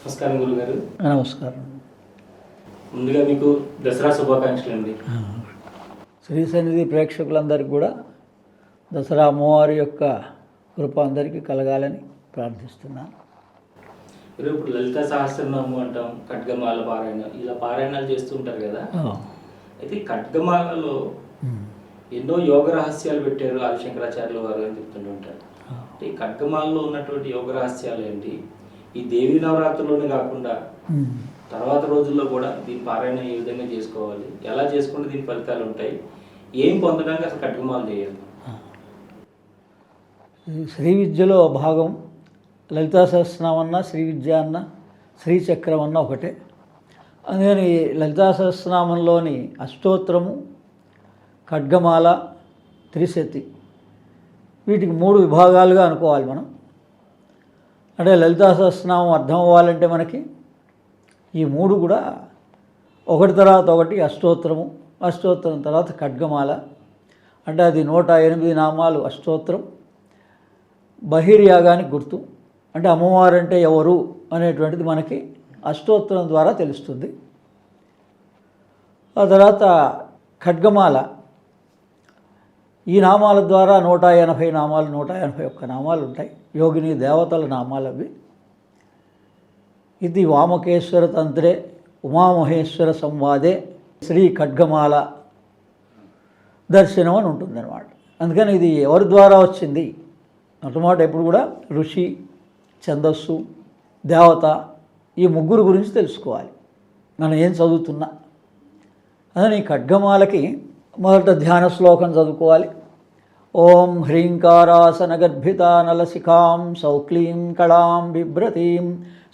నమస్కారం గురుగారు. నమస్కారం. ముందుగా మీకు దసరా శుభాకాంక్షలు అండి. శ్రీ సన్నిధి ప్రేక్షకులందరికీ కూడా దసరా అమ్మవారి యొక్క కృప అందరికీ కలగాలని ప్రార్థిస్తున్నాను. ఇప్పుడు లలిత సహస్రనామం అంటాం, ఖడ్గమాల పారాయణ, ఇలా పారాయణాలు చేస్తుంటారు కదా. అయితే ఖడ్గమాలలో ఎన్నో యోగ రహస్యాలు పెట్టారు ఆదిశంకరాచార్యుల వారు అని చెప్తుంటుంటారు. ఈ ఖడ్గమాలలో ఉన్నటువంటి యోగ రహస్యాలు ఏంటి? ఈ దేవీ నవరాత్రుల్లోనే కాకుండా తర్వాత రోజుల్లో కూడా దీని పారాయణ ఏ విధంగా చేసుకోవాలి, ఎలా చేసుకుంటే దీని ఫలితాలు ఉంటాయి, ఏం పొందడానికి అసలు ఖడ్గమాలు చేయాలి? శ్రీ విద్యలో భాగం లలితా సహస్రనామం అన్న, శ్రీ విద్య అన్న, శ్రీచక్రం అన్న ఒకటే. అందుకని లలితా సహస్రనామంలోని అష్టోత్తరము, ఖడ్గమాల, త్రిశతి, వీటికి 3 విభాగాలుగా అనుకోవాలి మనం. అంటే లలితా సహస్రనామం అర్థం అవ్వాలంటే మనకి ఈ 3 కూడా ఒకటి తర్వాత ఒకటి అష్టోత్తరము, అష్టోత్తరం తర్వాత ఖడ్గమాల. అంటే అది 108 నామాలు అష్టోత్తరం. బహిర్యాగానికి గుర్తు. అంటే అమ్మవారు అంటే ఎవరు అనేటువంటిది మనకి అష్టోత్తరం ద్వారా తెలుస్తుంది. ఆ తర్వాత ఖడ్గమాల, ఈ నామాల ద్వారా 180 నామాలు, 181 నామాలు ఉంటాయి. యోగిని దేవతల నామాలు అవి. ఇది వామకేశ్వర తంత్రే ఉమామహేశ్వర సంవాదే శ్రీ ఖడ్గమాల దర్శనం అని ఉంటుందన్నమాట. అందుకని ఇది ఎవరి ద్వారా వచ్చింది మొట్టమొదట ఎప్పుడు కూడా ఋషి, ఛందస్సు, దేవత, ఈ 3 గురించి తెలుసుకోవాలి మనం ఏం చదువుతున్నా. అదని ఈ ఖడ్గమాలకి మొదట ధ్యాన శ్లోకం చదువుకోవాలి. ఓం హ్రీంకారాసనగర్భితానలశిఖాం సౌక్లీం కళాం బిభ్రతీం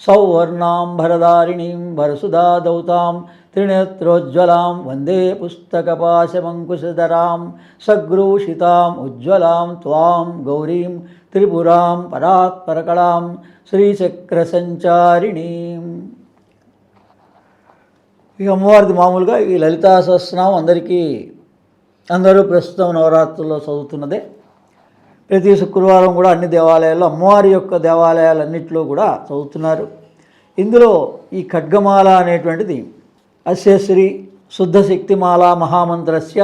సౌవర్ణాం భరదారిణీం వరసుధాదౌతాం త్రినేత్రోజ్వలాం వందే పుస్తకపాశమంకుశధరాం సగ్రూషితాం ఉజ్వలాం త్వాం గౌరీం త్రిపురాం పరాత్పరకళాం శ్రీచక్రసంచారిణీం. ఇక అమ్మవారిది మామూలుగా ఈ లలితా సహస్రనామం అందరూ ప్రస్తుతం నవరాత్రుల్లో చదువుతున్నదే. ప్రతి శుక్రవారం కూడా అన్ని దేవాలయాల్లో, అమ్మవారి యొక్క దేవాలయాలన్నింటిలో కూడా చదువుతున్నారు. ఇందులో ఈ ఖడ్గమాల అనేటువంటిది అస్య శ్రీ శుద్ధశక్తిమాల మహామంత్రస్య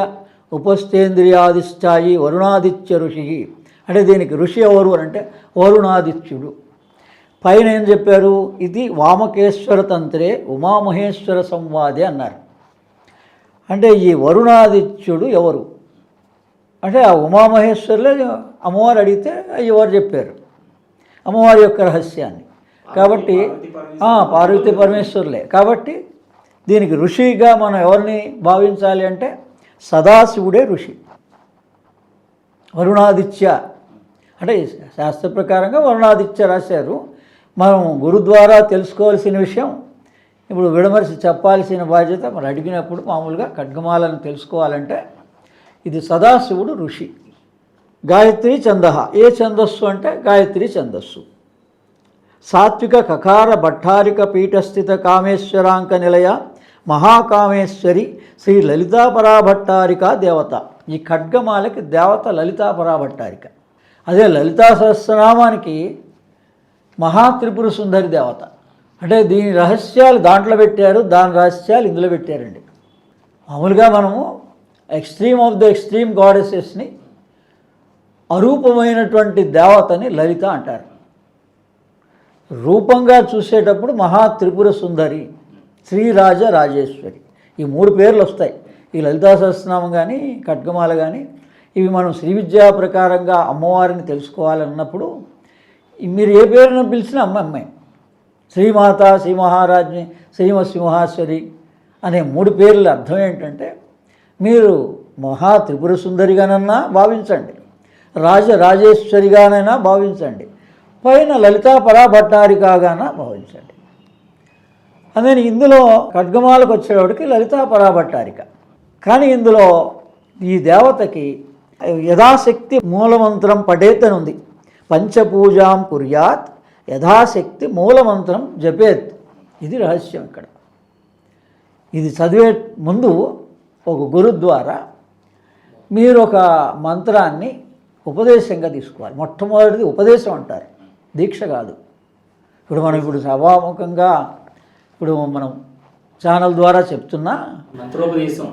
ఉపస్థేంద్రియాదిశ్చాయి వరుణాదిత్య ఋషి. అంటే దీనికి ఋషి ఎవరు అంటే వరుణాదిత్యుడు. పైన ఏం చెప్పారు? ఇది వామకేశ్వర తంత్రే ఉమామహేశ్వర సంవాదే అన్నారు. అంటే ఈ వరుణాదిత్యుడు ఎవరు అంటే ఆ ఉమామహేశ్వరులే అమ్మవారు అడిగితే ఎవరు చెప్పారు అమ్మవారి యొక్క రహస్యాన్ని. కాబట్టి పార్వతీ పరమేశ్వరులే. కాబట్టి దీనికి ఋషిగా మనం ఎవరిని భావించాలి అంటే సదాశివుడే ఋషి. వరుణాదిత్య అంటే శాస్త్ర ప్రకారంగా వరుణాదిత్య రాశారు. మనం గురు ద్వారా తెలుసుకోవాల్సిన విషయం ఇప్పుడు విడమరిచి చెప్పాల్సిన బాధ్యత మరి అడిగినప్పుడు మామూలుగా ఖడ్గమాలను తెలుసుకోవాలంటే ఇది సదాశివుడు ఋషి. గాయత్రి ఛంద, ఏ ఛందస్సు అంటే గాయత్రి ఛందస్సు. సాత్విక కకార భట్టారిక పీఠస్థిత కామేశ్వరాంక నిలయ మహాకామేశ్వరి శ్రీ లలితాపరాభట్టారిక దేవత. ఈ ఖడ్గమాలకి దేవత లలితాపరాభట్టారిక. అదే లలితా సహస్రనామానికి మహాత్రిపుర సుందరి దేవత. అంటే దీని రహస్యాలు దాంట్లో పెట్టారు, దాని రహస్యాలు ఇందులో పెట్టారండి. మామూలుగా మనము ఎక్స్ట్రీమ్ ఆఫ్ ద ఎక్స్ట్రీమ్ గాడెసెస్ని, అరూపమైనటువంటి దేవతని లలిత అంటారు. రూపంగా చూసేటప్పుడు మహాత్రిపుర సుందరి, శ్రీరాజ రాజేశ్వరి, ఈ 3 పేర్లు వస్తాయి. ఈ లలితా సహస్రనామం కానీ ఖడ్గమాల కానీ ఇవి మనం శ్రీ విద్యా ప్రకారంగా అమ్మవారిని తెలుసుకోవాలన్నప్పుడు మీరు ఏ పేరును పిలిచినా అమ్మాయి శ్రీమాత, శ్రీ మహారాజ్ని, శ్రీమసింహాశ్వరి అనే 3 పేర్ల అర్థం ఏంటంటే మీరు మహా త్రిపుర సుందరిగానన్నా భావించండి, రాజరాజేశ్వరిగానైనా భావించండి, పైన లలితా పరాభట్టారికగానా భావించండి. అందుకని ఇందులో ఖడ్గమాలకు వచ్చేవాడికి లలితా పరాభట్టారిక. కానీ ఇందులో ఈ దేవతకి యథాశక్తి మూలమంత్రం పఠేత్ ఉంది. పంచపూజాం కుర్యాత్ యథాశక్తి మూలమంత్రం జపేత్. ఇది రహస్యం. ఇక్కడ ఇది చదివే ముందు ఒక గురు ద్వారా మీరు ఒక మంత్రాన్ని ఉపదేశంగా తీసుకోవాలి. మొట్టమొదటిది ఉపదేశం అంటారు, దీక్ష కాదు. ఇప్పుడు సభాముఖంగా ఇప్పుడు మనం ఛానల్ ద్వారా చెప్తున్నా మంత్రోపదేశం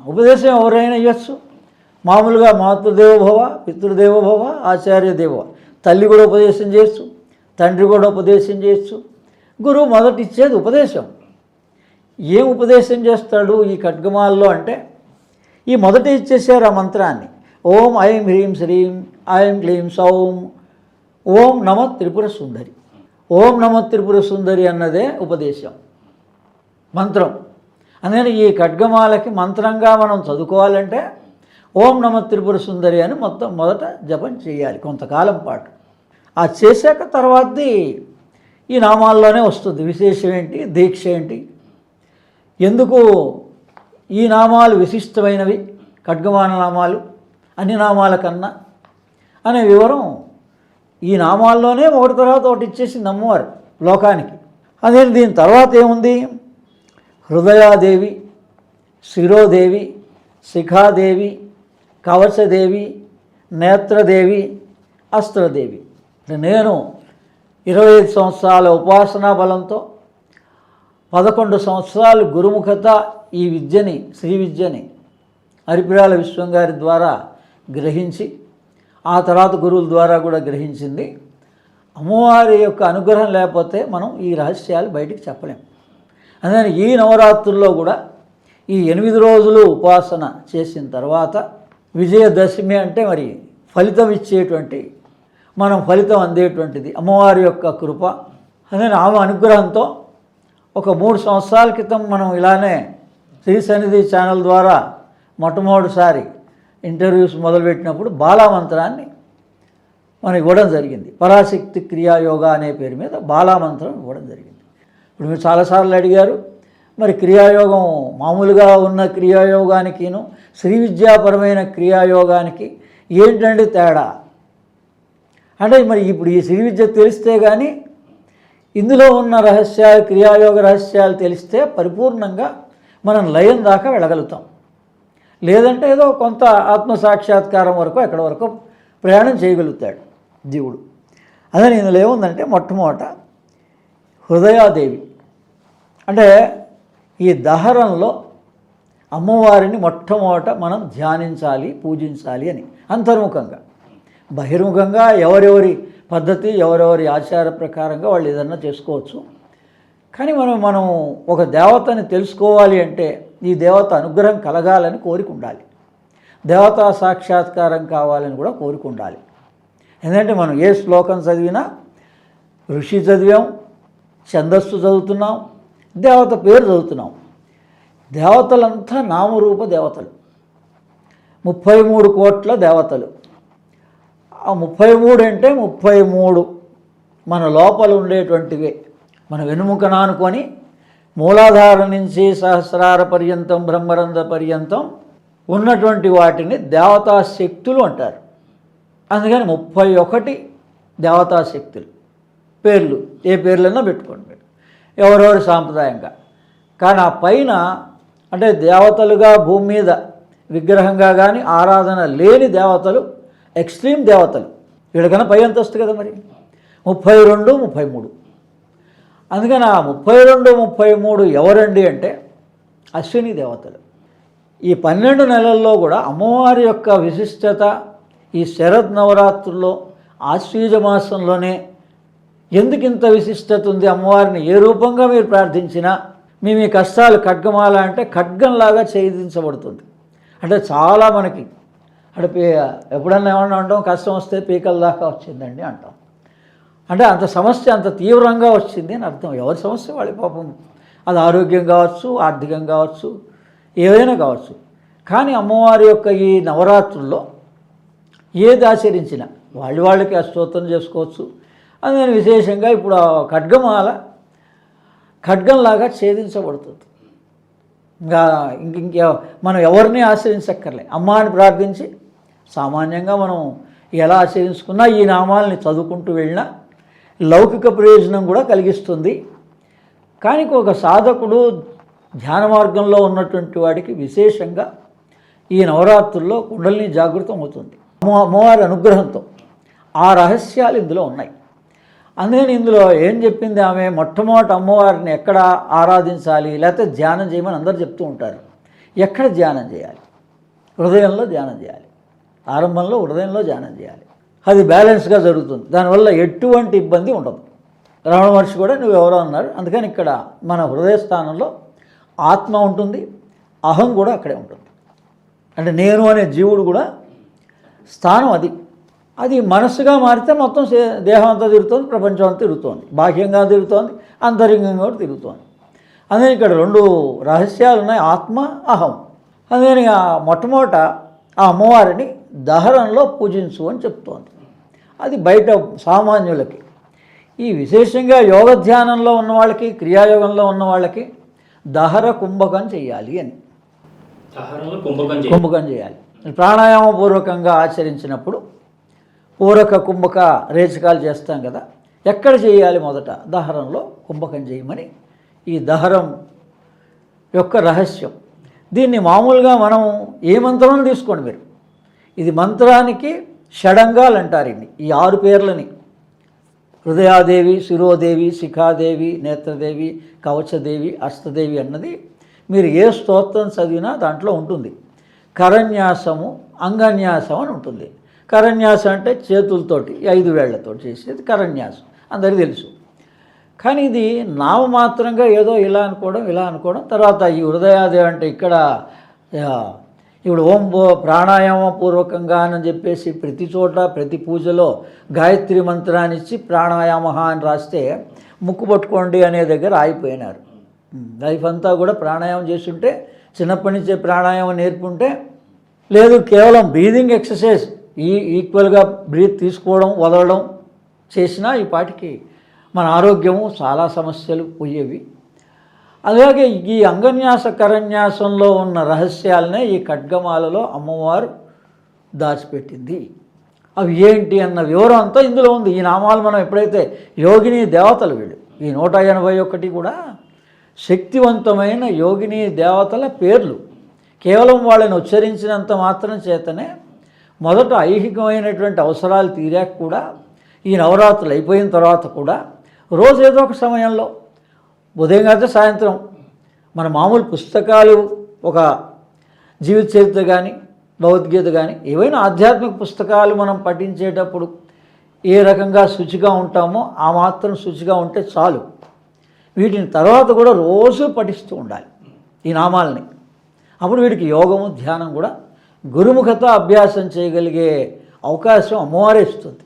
ఉపదేశం ఎవరైనా ఇవ్వచ్చు. మామూలుగా మాతృదేవోభవ, పితృదేవోభవ, ఆచార్య దేవో, తల్లి కూడా ఉపదేశం చేయొచ్చు, తండ్రి కూడా ఉపదేశం చేయొచ్చు. గురువు మొదట ఇచ్చేది ఉపదేశం. ఏం ఉపదేశం చేస్తాడు ఈ ఖడ్గమాల్లో అంటే, ఈ మొదట ఇచ్చేసారు ఆ మంత్రాన్ని. ఓం ఐం హ్రీం శ్రీం ఐం క్లీం సౌం ఓం నమ త్రిపుర సుందరి. ఓం నమ త్రిపుర సుందరి అన్నదే ఉపదేశం, మంత్రం. అందుకని ఈ ఖడ్గమాలకి మంత్రంగా మనం చదువుకోవాలంటే ఓం నమ త్రిపుర సుందరి అని మొదట జపం చేయాలి కొంతకాలం పాటు. ఆ చేశాక తర్వాతది ఈ నామాల్లోనే వస్తుంది. విశేషం ఏంటి, దీక్ష ఏంటి, ఎందుకు ఈ నామాలు విశిష్టమైనవి, ఖడ్గమాల నామాలు అన్ని నామాల కన్నా అనే వివరం ఈ నామాల్లోనే ఒకటి తర్వాత ఒకటి ఇచ్చేసి నమ్మవారు లోకానికి. అదే దీని తర్వాత ఏముంది, హృదయాదేవి, శిరోదేవి, శిఖాదేవి, కవచదేవి, నేత్రదేవి, అస్త్రదేవి. నేను 25 సంవత్సరాల ఉపాసనా బలంతో 11 సంవత్సరాలు గురుముఖత ఈ విద్యని, శ్రీ విద్యని అరిపిరాల విశ్వం గారి ద్వారా గ్రహించి, ఆ తర్వాత గురువుల ద్వారా కూడా గ్రహించింది. అమ్మవారి యొక్క అనుగ్రహం లేకపోతే మనం ఈ రహస్యాలు బయటికి చెప్పలేం. అందుకని ఈ నవరాత్రుల్లో కూడా ఈ 8 రోజులు ఉపాసన చేసిన తర్వాత విజయదశమి అంటే మరి ఫలితం ఇచ్చేటువంటి, మనం ఫలితం అందేటువంటిది అమ్మవారి యొక్క కృప. అందుకని ఆమె అనుగ్రహంతో ఒక 3 సంవత్సరాల క్రితం మనం ఇలానే శ్రీ సన్నిధి ఛానల్ ద్వారా మొట్టమొదటిసారి ఇంటర్వ్యూస్ మొదలుపెట్టినప్పుడు బాలామంత్రాన్ని మనం ఇవ్వడం జరిగింది. పరాశక్తి క్రియాయోగా అనే పేరు మీద బాలామంత్రం ఇవ్వడం జరిగింది. ఇప్పుడు మీరు చాలాసార్లు అడిగారు, మరి క్రియాయోగం మామూలుగా ఉన్న క్రియాయోగానికిను శ్రీ విద్యాపరమైన క్రియాయోగానికి ఏంటంటే తేడా అంటే, మరి ఇప్పుడు ఈ శ్రీ విద్య తెలిస్తే కానీ ఇందులో ఉన్న రహస్యాలు, క్రియాయోగ రహస్యాలు తెలిస్తే పరిపూర్ణంగా మనం లయం దాకా వెళ్ళగలుగుతాం. లేదంటే ఏదో కొంత ఆత్మసాక్షాత్కారం వరకు ఎక్కడి వరకు ప్రయాణం చేయగలుగుతాడు జీవుడు. అదే ఇందులో ఏముందంటే మొట్టమొదట హృదయాదేవి అంటే ఈ దహరంలో అమ్మవారిని మొట్టమొదట మనం ధ్యానించాలి, పూజించాలి అని అంతర్ముఖంగా. బహిర్ముఖంగా ఎవరెవరి పద్ధతి, ఎవరెవరి ఆచార ప్రకారంగా వాళ్ళు ఏదన్నా చేసుకోవచ్చు. కానీ మనం ఒక దేవతని తెలుసుకోవాలి అంటే ఈ దేవత అనుగ్రహం కలగాలని కోరిక ఉండాలి, దేవతా సాక్షాత్కారం కావాలని కూడా కోరిక ఉండాలి. ఎందుకంటే మనం ఏ శ్లోకం చదివినా ఋషి చదివాం, ఛందస్సు చదువుతున్నాం, దేవత పేరు చదువుతున్నాం. దేవతలంతా నామరూప దేవతలు, 33 కోట్ల దేవతలు. ఆ 33 అంటే 33 మన లోపల ఉండేటువంటివే. మన వెనుముకన అనుకొని మూలాధారం నుంచి సహస్రార పర్యంతం, బ్రహ్మరంధ్ర పర్యంతం ఉన్నటువంటి వాటిని దేవతా శక్తులు అంటారు. అందుకని 31 దేవతా శక్తులు పేర్లు, ఏ పేర్లైనా పెట్టుకోండి ఎవరెవరి సాంప్రదాయంగా. కానీ ఆ పైన అంటే దేవతలుగా భూమి మీద విగ్రహంగా కానీ ఆరాధన లేని దేవతలు, ఎక్స్ట్రీమ్ దేవతలు, వీళ్ళకన్నా పై అంతస్తు కదా మరి 32, 33. అందుకని ఆ 32, 33 ఎవరండి అంటే అశ్విని దేవతలు. ఈ 12 నెలల్లో కూడా అమ్మవారి యొక్క విశిష్టత ఈ శరద్ నవరాత్రుల్లో ఆశ్వీజ మాసంలోనే ఎందుకు ఇంత విశిష్టత ఉంది, అమ్మవారిని ఏ రూపంగా మీరు ప్రార్థించినా మీ కష్టాలు ఖడ్గమాల అంటే ఖడ్గంలాగా ఛేదించబడుతుంది. అంటే చాలా మనకి అంటే ఎప్పుడన్నా ఏమన్నా అంటాం, కష్టం వస్తే పీకల దాకా వచ్చిందండి అంటాం. అంటే అంత సమస్య అంత తీవ్రంగా వచ్చింది అని అర్థం. ఎవరి సమస్య వాళ్ళ పాపం, అది ఆరోగ్యం కావచ్చు, ఆర్థికం కావచ్చు, ఏదైనా కావచ్చు. కానీ అమ్మవారి యొక్క ఈ నవరాత్రుల్లో ఏది ఆచరించినా వాళ్ళకి ఆ స్తోత్రం చేసుకోవచ్చు. అందుకని విశేషంగా ఇప్పుడు ఆ ఖడ్గమాల ఖడ్గంలాగా ఛేదించబడుతుంది. ఇంకా మనం ఎవరిని ఆశ్రయించక్కర్లే, అమ్మాని ప్రార్థించి సామాన్యంగా మనం ఎలా ఆచరించుకున్నా ఈ నామాలని చదువుకుంటూ వెళ్ళినా లౌకిక ప్రయోజనం కూడా కలిగిస్తుంది. కానీ ఒక సాధకుడు ధ్యాన మార్గంలో ఉన్నటువంటి వాడికి విశేషంగా ఈ నవరాత్రుల్లో కుండలిని జాగృతం అవుతుంది అమ్మవారి అనుగ్రహంతో. ఆ రహస్యాలు ఇందులో ఉన్నాయి. అందుకని ఇందులో ఏం చెప్పింది ఆమె, మొట్టమొదటి అమ్మవారిని ఎక్కడ ఆరాధించాలి, లేకపోతే ధ్యానం చేయమని అందరూ చెప్తూ ఉంటారు. ఎక్కడ ధ్యానం చేయాలి? హృదయంలో ధ్యానం చేయాలి. ఆరంభంలో హృదయంలో ధ్యానం చేయాలి. అది బ్యాలెన్స్గా జరుగుతుంది. దానివల్ల ఎటువంటి ఇబ్బంది ఉండదు. రమణ మహర్షి కూడా నువ్వు ఎవరో అన్నారు. అందుకని ఇక్కడ మన హృదయ స్థానంలో ఆత్మ ఉంటుంది, అహం కూడా అక్కడే ఉంటుంది. అంటే నేను అనే జీవుడు కూడా స్థానం అది. అది మనస్సుగా మారితే మొత్తం దేహం అంతా తిరుగుతోంది, ప్రపంచం అంతా తిరుగుతోంది, బాహ్యంగా తిరుగుతోంది, అంతరంగంగా కూడా తిరుగుతోంది. అందుకని ఇక్కడ 2 రహస్యాలు ఉన్నాయి, ఆత్మ, అహం. అందుకని మొట్టమొదట ఆ అమ్మవారిని దహరంలో పూజించు అని చెప్తోంది. అది బయట సామాన్యులకి. ఈ విశేషంగా యోగ ధ్యానంలో ఉన్న వాళ్ళకి, క్రియాయోగంలో ఉన్న వాళ్ళకి దహర కుంభకం చేయాలి అని. కుంభకం చేయాలి. ప్రాణాయామపూర్వకంగా ఆచరించినప్పుడు పూరక కుంభక రేచకాలు చేస్తాం కదా, ఎక్కడ చేయాలి? మొదట దహరంలో కుంభకం చేయమని ఈ దహరం యొక్క రహస్యం. దీన్ని మామూలుగా మనం ఏ మంత్రం తీసుకోండి మీరు, ఇది మంత్రానికి షడంగాలు అంటారు. ఈ 6 పేర్లని హృదయాదేవి, శిరోదేవి, శిఖాదేవి, నేత్రదేవి, కవచదేవి, అష్టదేవి అన్నది మీరు ఏ స్తోత్రం చదివినా దాంట్లో ఉంటుంది. కరన్యాసము, అంగన్యాసం అని ఉంటుంది. కరన్యాసం అంటే చేతులతోటి 5 వేళ్లతో చేసేది కరన్యాసం, అందరికీ తెలుసు. కానీ ఇది నామమాత్రంగా ఏదో ఇలా అనుకోవడం. తర్వాత ఈ హృదయాదేవి అంటే ఇక్కడ ఇప్పుడు ఓం ప్రాణాయామ పూర్వకంగా అని చెప్పేసి ప్రతి చోట ప్రతి పూజలో గాయత్రి మంత్రాన్ని ఇచ్చి ప్రాణాయామ అని రాస్తే ముక్కు పట్టుకోండి అనే దగ్గర ఆగిపోయినారు. లైఫ్ అంతా కూడా ప్రాణాయామం చేస్తుంటే, చిన్నప్పటి నుంచే ప్రాణాయామం నేర్పుంటే, లేదు కేవలం బ్రీదింగ్ ఎక్సర్సైజ్ ఈక్వల్గా బ్రీత్ తీసుకోవడం వదలడం చేసినా ఈ పాటికి మన ఆరోగ్యము చాలా సమస్యలు పోయేవి. అలాగే ఈ అంగన్యాస కరన్యాసంలో ఉన్న రహస్యాలనే ఈ ఖడ్గమాలలో అమ్మవారు దాచిపెట్టింది. అవి ఏంటి అన్న వివరం అంతా ఇందులో ఉంది. ఈ నామాలు మనం ఎప్పుడైతే యోగిని దేవతలు వీళ్ళు, ఈ 181 కూడా శక్తివంతమైన యోగిని దేవతల పేర్లు. కేవలం వాళ్ళని ఉచ్చరించినంత మాత్రం చేతనే మొదట ఐహికమైనటువంటి అవసరాలు తీరాక కూడా, ఈ నవరాత్రులు అయిపోయిన తర్వాత కూడా రోజు ఏదో ఒక సమయంలో, ఉదయం కాదు సాయంత్రం, మన మామూలు పుస్తకాలు, ఒక జీవిత చరిత్ర కానీ భగవద్గీత కానీ ఏవైనా ఆధ్యాత్మిక పుస్తకాలు మనం పఠించేటప్పుడు ఏ రకంగా శుచిగా ఉంటామో ఆ మాత్రం శుచిగా ఉంటే చాలు. వీటిని తర్వాత కూడా రోజు పఠిస్తూ ఉండాలి ఈ నామాలని. అప్పుడు వీడికి యోగము ధ్యానం కూడా గురుముఖత అభ్యాసం చేయగలిగే అవకాశం అమ్మవారే ఇస్తుంది.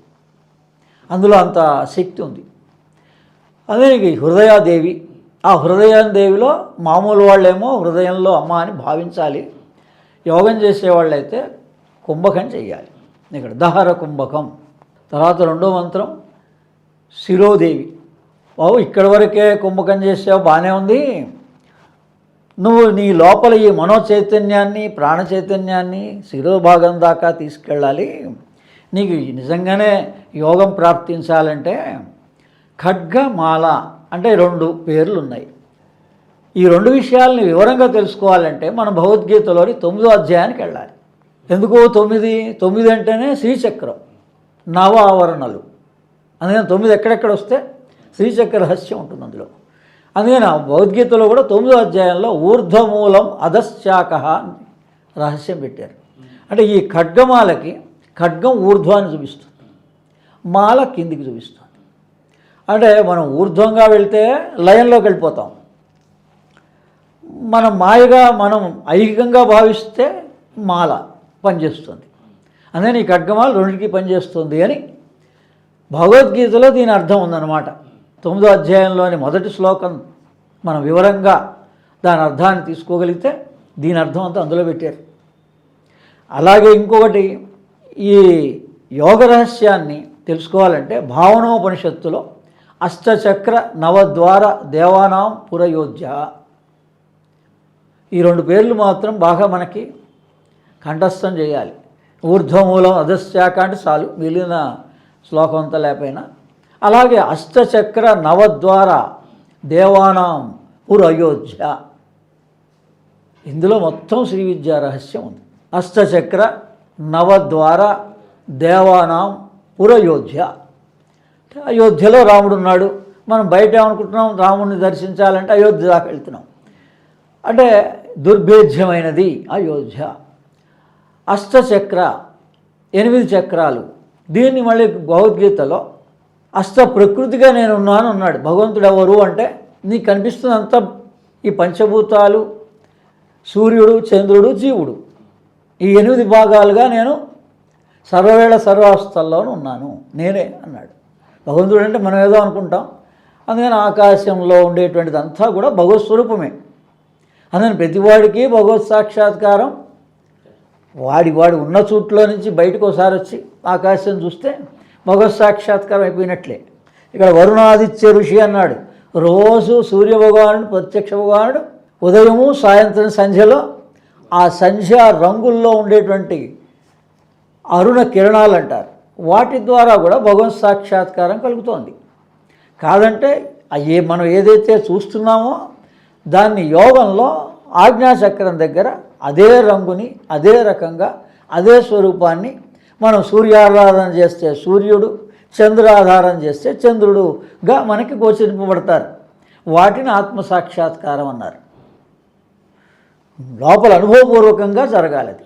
అందులో అంత శక్తి ఉంది. అదే హృదయాదేవి. ఆ హృదయాదేవిలో మామూలు వాళ్ళేమో హృదయంలో అమ్మ అని భావించాలి. యోగం చేసేవాళ్ళైతే కుంభకం చేయాలి. ఇక్కడ దహర కుంభకం. తర్వాత 2వ మంత్రం శిరోదేవి. ఇక్కడి వరకే కుంభకం చేసావు, బాగానే ఉంది. నువ్వు నీ లోపల ఈ మనోచైతన్యాన్ని, ప్రాణచైతన్యాన్ని శిరోభాగం దాకా తీసుకెళ్ళాలి. నీకు నిజంగానే యోగం ప్రాప్తించాలంటే ఖడ్గమాల అంటే 2 పేర్లు ఉన్నాయి. ఈ 2 విషయాలని వివరంగా తెలుసుకోవాలంటే మనం భగవద్గీతలోని 9వ అధ్యాయానికి వెళ్ళాలి. ఎందుకు 9 అంటేనే శ్రీచక్రం, 9 ఆవరణలు. అందుకని 9 ఎక్కడెక్కడ వస్తే శ్రీచక్ర రహస్యం ఉంటుంది అందులో. అందుకని భగవద్గీతలో కూడా 9వ అధ్యాయంలో ఊర్ధ్వమూలం అధశ్చాక రహస్యం పెట్టారు. అంటే ఈ ఖడ్గమాలకి ఖడ్గం ఊర్ధ్వాన్ని చూపిస్తుంది, మాల కిందికి చూపిస్తుంది. అంటే మనం ఊర్ధ్వంగా వెళ్తే లయంలోకి వెళ్ళిపోతాం, మనం మాయగా మనం ఐహికంగా భావిస్తే మాల పనిచేస్తుంది. అందుకని ఈ ఖడ్గమాల 2కి పనిచేస్తుంది అని భగవద్గీతలో దీని అర్థం ఉందన్నమాట. 9వ అధ్యాయంలోని మొదటి శ్లోకం మనం వివరంగా దాని అర్థాన్ని తీసుకోగలిగితే దీని అర్థం అంతా అందులో పెట్టారు. అలాగే ఇంకొకటి, ఈ యోగ రహస్యాన్ని తెలుసుకోవాలంటే భావనోపనిషత్తులో అష్టచక్ర నవద్వార దేవానాం పురయోధ్య, ఈ 2 పేర్లు మాత్రం బాగా మనకి కంఠస్థం చేయాలి. ఊర్ధ్వమూలం అధశ్చాక అంటే చాలు, మిగిలిన శ్లోకం అంతా లేకపోయినా. అలాగే అష్టచక్ర నవద్వార దేవానాం పురయోధ్య, ఇందులో మొత్తం శ్రీ విద్యా రహస్యం ఉంది. అష్టచక్ర నవద్వార దేవానాం పురయోధ్య. అయోధ్యలో రాముడు ఉన్నాడు. మనం బయట ఏమనుకుంటున్నాం, రాముడిని దర్శించాలంటే అయోధ్య దాకా వెళ్తున్నాం. అంటే దుర్భేద్యమైనది అయోధ్య. అష్టచక్ర 8 చక్రాలు. దీన్ని మళ్ళీ భగవద్గీతలో అష్ట ప్రకృతిగా నేను ఉన్నాను అన్నాడు. భగవంతుడు ఎవరు అంటే నీకు కనిపిస్తున్నంత ఈ పంచభూతాలు, సూర్యుడు, చంద్రుడు, జీవుడు, ఈ 8 భాగాలుగా నేను సర్వవేళ సర్వావస్థల్లోనూ ఉన్నాను, నేనే అన్నాడు. భగవంతుడు అంటే మనం ఏదో అనుకుంటాం. అందుకని ఆకాశంలో ఉండేటువంటిది అంతా కూడా భగవత్ స్వరూపమే. అందుకని ప్రతివాడికి భగవత్ సాక్షాత్కారం వాడి ఉన్న చోట్లో నుంచి బయటకు ఒకసారి వచ్చి ఆకాశం చూస్తే భగవత్ సాక్షాత్కారం అయిపోయినట్లే. ఇక్కడ వరుణాదిత్య ఋషి అన్నాడు. రోజు సూర్యభగవానుడు, ప్రత్యక్ష భగవానుడు ఉదయము సాయంత్రం సంధ్యలో ఆ సంధ్య రంగుల్లో ఉండేటువంటి అరుణ కిరణాలు అంటారు, వాటి ద్వారా కూడా భగవత్ సాక్షాత్కారం కలుగుతోంది. కాదంటే మనం ఏదైతే చూస్తున్నామో దాన్ని యోగంలో ఆజ్ఞాచక్రం దగ్గర అదే రంగుని, అదే రకంగా, అదే స్వరూపాన్ని మనం సూర్యారాధన చేస్తే సూర్యుడు, చంద్రాధారణ చేస్తే చంద్రుడుగా మనకి గోచరింపబడతారు. వాటిని ఆత్మసాక్షాత్కారం అన్నారు. లోపల అనుభవపూర్వకంగా జరగాలి అది.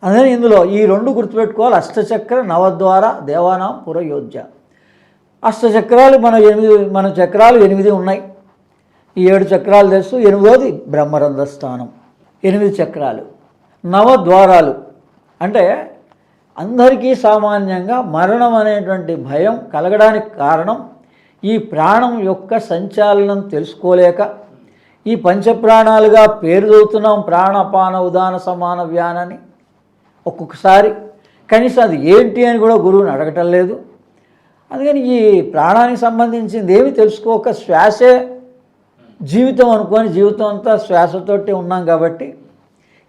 అందుకని ఇందులో ఈ 2 గుర్తుపెట్టుకోవాలి. అష్టచక్ర నవద్వార దేవానాం పురయోధ్య. అష్టచక్రాలు మన చక్రాలు 8 ఉన్నాయి. ఈ 7 చక్రాలు తెలుసు. 8వది బ్రహ్మరంధ్ర స్థానం. 8 చక్రాలు. నవద్వారాలు అంటే అందరికీ సామాన్యంగా మరణం అనేటువంటి భయం కలగడానికి కారణం ఈ ప్రాణం యొక్క సంచాలనం తెలుసుకోలేక ఈ పంచప్రాణాలుగా పేరు చదువుతున్నాం. ప్రాణపాన ఉదాన సమాన వ్యానని. ఒక్కొక్కసారి కనీసం అది ఏంటి అని కూడా గురువుని అడగటం లేదు. అందుకని ఈ ప్రాణానికి సంబంధించింది ఏమి తెలుసుకోక శ్వాసే జీవితం అనుకొని జీవితం అంతా శ్వాసతోటి ఉన్నాం. కాబట్టి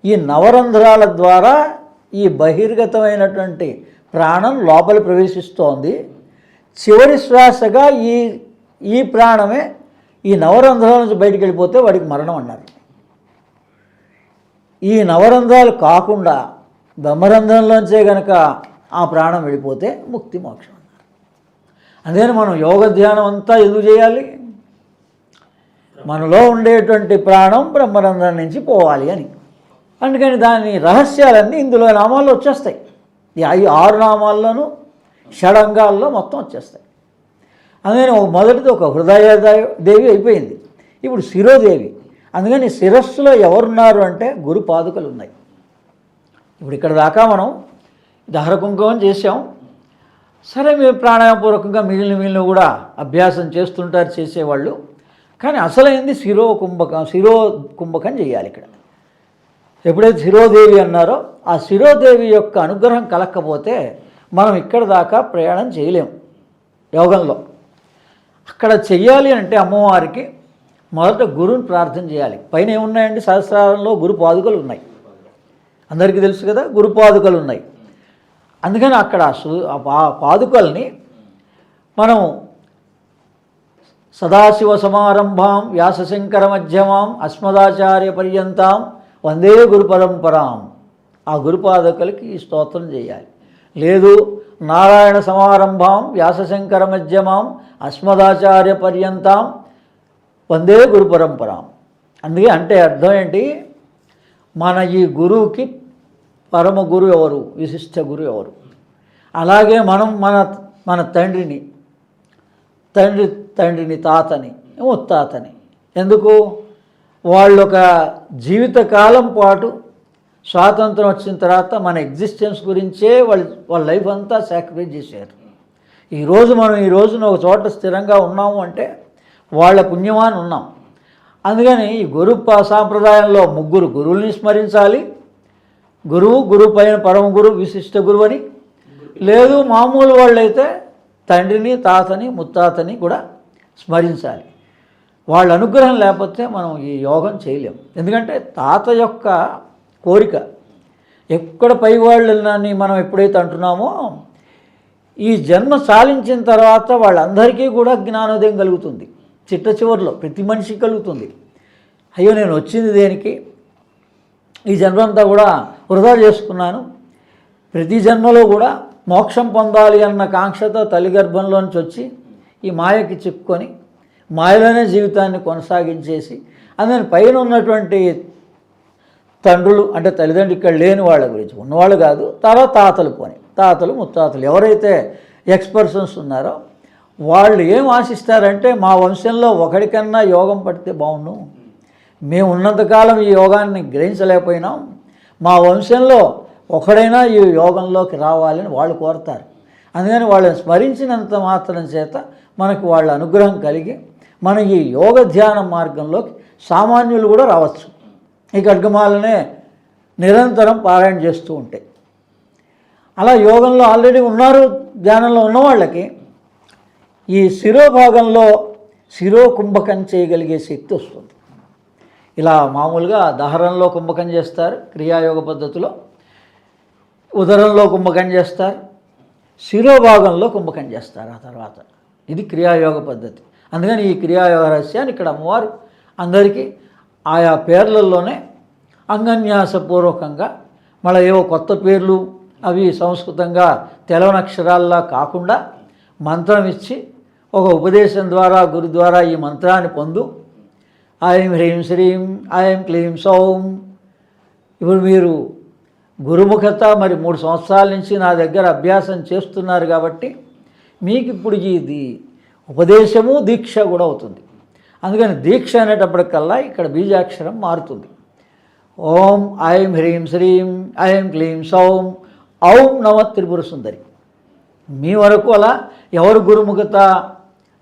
ఈ నవరంధ్రాల ద్వారా ఈ బహిర్గతమైనటువంటి ప్రాణం లోపల ప్రవేశిస్తోంది. చివరి శ్వాసగా ఈ ప్రాణమే ఈ నవరంధ్రాల నుంచి బయటికి వెళ్ళిపోతే వాడికి మరణం అన్నారు. ఈ నవరంధ్రాలు కాకుండా బ్రహ్మరంధ్రంలోంచే గనక ఆ ప్రాణం వెళ్ళిపోతే ముక్తి మోక్షం అన్నారు. అందుకని మనం యోగ ధ్యానం అంతా ఎందుకు చేయాలి? మనలో ఉండేటువంటి ప్రాణం బ్రహ్మరంధ్రం నుంచి పోవాలి అని. అందుకని దాని రహస్యాలన్నీ ఇందులో నామాల్లో వచ్చేస్తాయి. ఈ 6 నామాల్లోనూ షడంగాల్లో మొత్తం వచ్చేస్తాయి. అందుకని మొదటిది ఒక హృదయదేవి అయిపోయింది. ఇప్పుడు శిరోదేవి. అందుకని శిరస్సులో ఎవరున్నారు అంటే గురు పాదుకలు ఉన్నాయి. ఇప్పుడు ఇక్కడ దాకా మనం దహర కుంకుమం చేసాం. సరే, మీరు ప్రాణాయామపూర్వకంగా మిగిలిన కూడా అభ్యాసం చేస్తుంటారు చేసేవాళ్ళు. కానీ అసలైంది శిరో కుంభకం చేయాలి. ఇక్కడ ఎప్పుడైతే శిరోదేవి అన్నారో ఆ శిరోదేవి యొక్క అనుగ్రహం కలక్కపోతే మనం ఇక్కడ దాకా ప్రయాణం చేయలేము యోగంలో. అక్కడ చెయ్యాలి అంటే అమ్మవారికి మొదట గురువుని ప్రార్థన చేయాలి. పైన ఏమున్నాయండి? సహస్రారంలో గురు పాదుకలు ఉన్నాయి. అందరికీ తెలుసు కదా, గురు పాదుకలు ఉన్నాయి. అందుకని అక్కడ పాదుకల్ని మనం సదాశివ సమారంభాం వ్యాసశంకర మధ్యమాం అస్మదాచార్య పర్యంతాం వందే గురు పరంపరాం. ఆ గురుపాదుకలకి ఈ స్తోత్రం చేయాలి. లేదు నారాయణ సమారంభాం వ్యాసశంకర మధ్యమాం అస్మదాచార్య పర్యంతాం వందే గురు పరంపరాం. అందుకే అంటే అర్థం ఏంటి? మన ఈ గురువుకి పరమ గురు ఎవరు? విశిష్ట గురు ఎవరు? అలాగే మనం మన తండ్రిని తాతని ముత్తాతని ఎందుకు? వాళ్ళు ఒక జీవితకాలం పాటు స్వాతంత్రం వచ్చిన తర్వాత మన ఎగ్జిస్టెన్స్ గురించే వాళ్ళ లైఫ్ అంతా సాక్రిఫైస్ చేశారు. మనం ఈ రోజున ఒక చోట స్థిరంగా ఉన్నాము అంటే వాళ్ళ పుణ్యమాని ఉన్నాం. అందుకని ఈ గురు సాంప్రదాయంలో 3 గురువుల్ని స్మరించాలి. గురువు పైన పరమ గురువు విశిష్ట గురువు అని. లేదు మామూలు వాళ్ళైతే తండ్రిని తాతని ముత్తాతని కూడా స్మరించాలి. వాళ్ళ అనుగ్రహం లేకపోతే మనం ఈ యోగం చేయలేం. ఎందుకంటే తాత యొక్క కోరిక ఎక్కడ పైవాళ్ళని మనం ఎప్పుడైతే అంటున్నామో ఈ జన్మ సాలించిన తర్వాత వాళ్ళందరికీ కూడా జ్ఞానోదయం కలుగుతుంది. చిట్ట చివరిలో ప్రతి మనిషికి కలుగుతుంది. అయ్యో నేను వచ్చింది దేనికి? ఈ జన్మంతా కూడా వృధా చేసుకున్నాను. ప్రతి జన్మలో కూడా మోక్షం పొందాలి అన్న కాంక్షతో తల్లి గర్భంలోంచి వచ్చి ఈ మాయకి చిక్కుకొని మాయలోనే జీవితాన్ని కొనసాగించేసి అందుకని పైన ఉన్నటువంటి తండ్రులు అంటే తల్లిదండ్రులు ఇక్కడ లేని వాళ్ళ గురించి ఉన్నవాళ్ళు కాదు, తర్వాత తాతలు ముత్తాతలు ఎవరైతే ఎక్స్పర్సన్స్ ఉన్నారో వాళ్ళు ఏం ఆశిస్తారంటే మా వంశంలో ఒకడికన్నా యోగం పడితే బాగుండు, మేము ఉన్నంతకాలం ఈ యోగాన్ని గ్రహించలేకపోయినాం, మా వంశంలో ఒకడైనా ఈ యోగంలోకి రావాలని వాళ్ళు కోరతారు. అందుకని వాళ్ళని స్మరించినంత మాత్రం చేత మనకు వాళ్ళ అనుగ్రహం కలిగి మన ఈ యోగ ధ్యాన మార్గంలోకి సామాన్యులు కూడా రావచ్చు. ఈ ఖడ్గమాలనే నిరంతరం పారాయణ చేస్తూ ఉంటాయి. అలా యోగంలో ఆల్రెడీ ఉన్నారు, ధ్యానంలో ఉన్నవాళ్ళకి ఈ శిరోభాగంలో శిరోకుంభకం చేయగలిగే శక్తి వస్తుంది. ఇలా మామూలుగా దహరంలో కుంభకం చేస్తారు క్రియాయోగ పద్ధతిలో, ఉదరంలో కుంభకం చేస్తారు, శిరోభాగంలో కుంభకం చేస్తారు ఆ తర్వాత. ఇది క్రియాయోగ పద్ధతి. అందుకని ఈ క్రియాయోగ రహస్యాన్ని ఇక్కడ అమ్మవారు అందరికీ ఆయా పేర్లలోనే అంగన్యాసపూర్వకంగా మళ్ళీ ఏవో కొత్త పేర్లు అవి సంస్కృతంగా తెలవని అక్షరాల్లా కాకుండా మంత్రం ఇచ్చి ఒక ఉపదేశం ద్వారా గురు ద్వారా ఈ మంత్రాన్ని పొందు ఐం హ్రీం శ్రీం ఐం క్లీం సౌం. ఇప్పుడు మీరు గురుముఖత మరి 3 సంవత్సరాల నుంచి నా దగ్గర అభ్యాసం చేస్తున్నారు కాబట్టి మీకు ఇప్పుడు ఇది ఉపదేశము దీక్ష కూడా అవుతుంది. అందుకని దీక్ష అనేటప్పటికల్లా ఇక్కడ బీజాక్షరం మారుతుంది. ఓం ఐం హ్రీం శ్రీం ఐం క్లీం సౌం ఔం నమ త్రిపుర సుందరి. మీ వరకు అలా ఎవరు గురుముఖత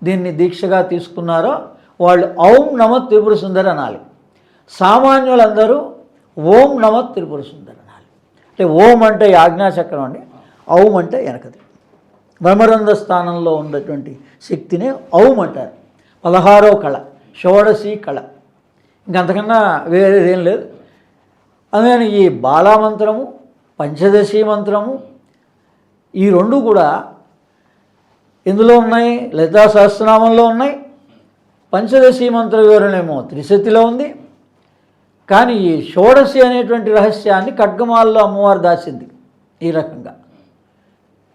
దీన్ని దీక్షగా తీసుకున్నారో వాళ్ళు ఔం నమ త్రిపుర సుందరి అనాలి. సామాన్యులందరూ ఓం నమ త్రిపుర సుందరి అనాలి. అంటే ఓం అంటే ఆజ్ఞాచక్రం అండి, ఔం అంటే వెనకది. బ్రహ్మరంధ్ర స్థానంలో ఉన్నటువంటి శక్తినే ఔం అంటారు. 16వ కళ, షోడశి కళ, ఇంకంతకన్నా వేరేదేం లేదు. అందుకని ఈ బాలామంత్రము పంచదశి మంత్రము ఈ 2 కూడా ఎందులో ఉన్నాయి? లలితా సహస్రనామంలో ఉన్నాయి. పంచదశి మంత్ర వివరణేమో త్రిశతిలో ఉంది. కానీ ఈ షోడశి అనేటువంటి రహస్యాన్ని ఖడ్గమాలలో అమ్మవారు దాచింది ఈ రకంగా.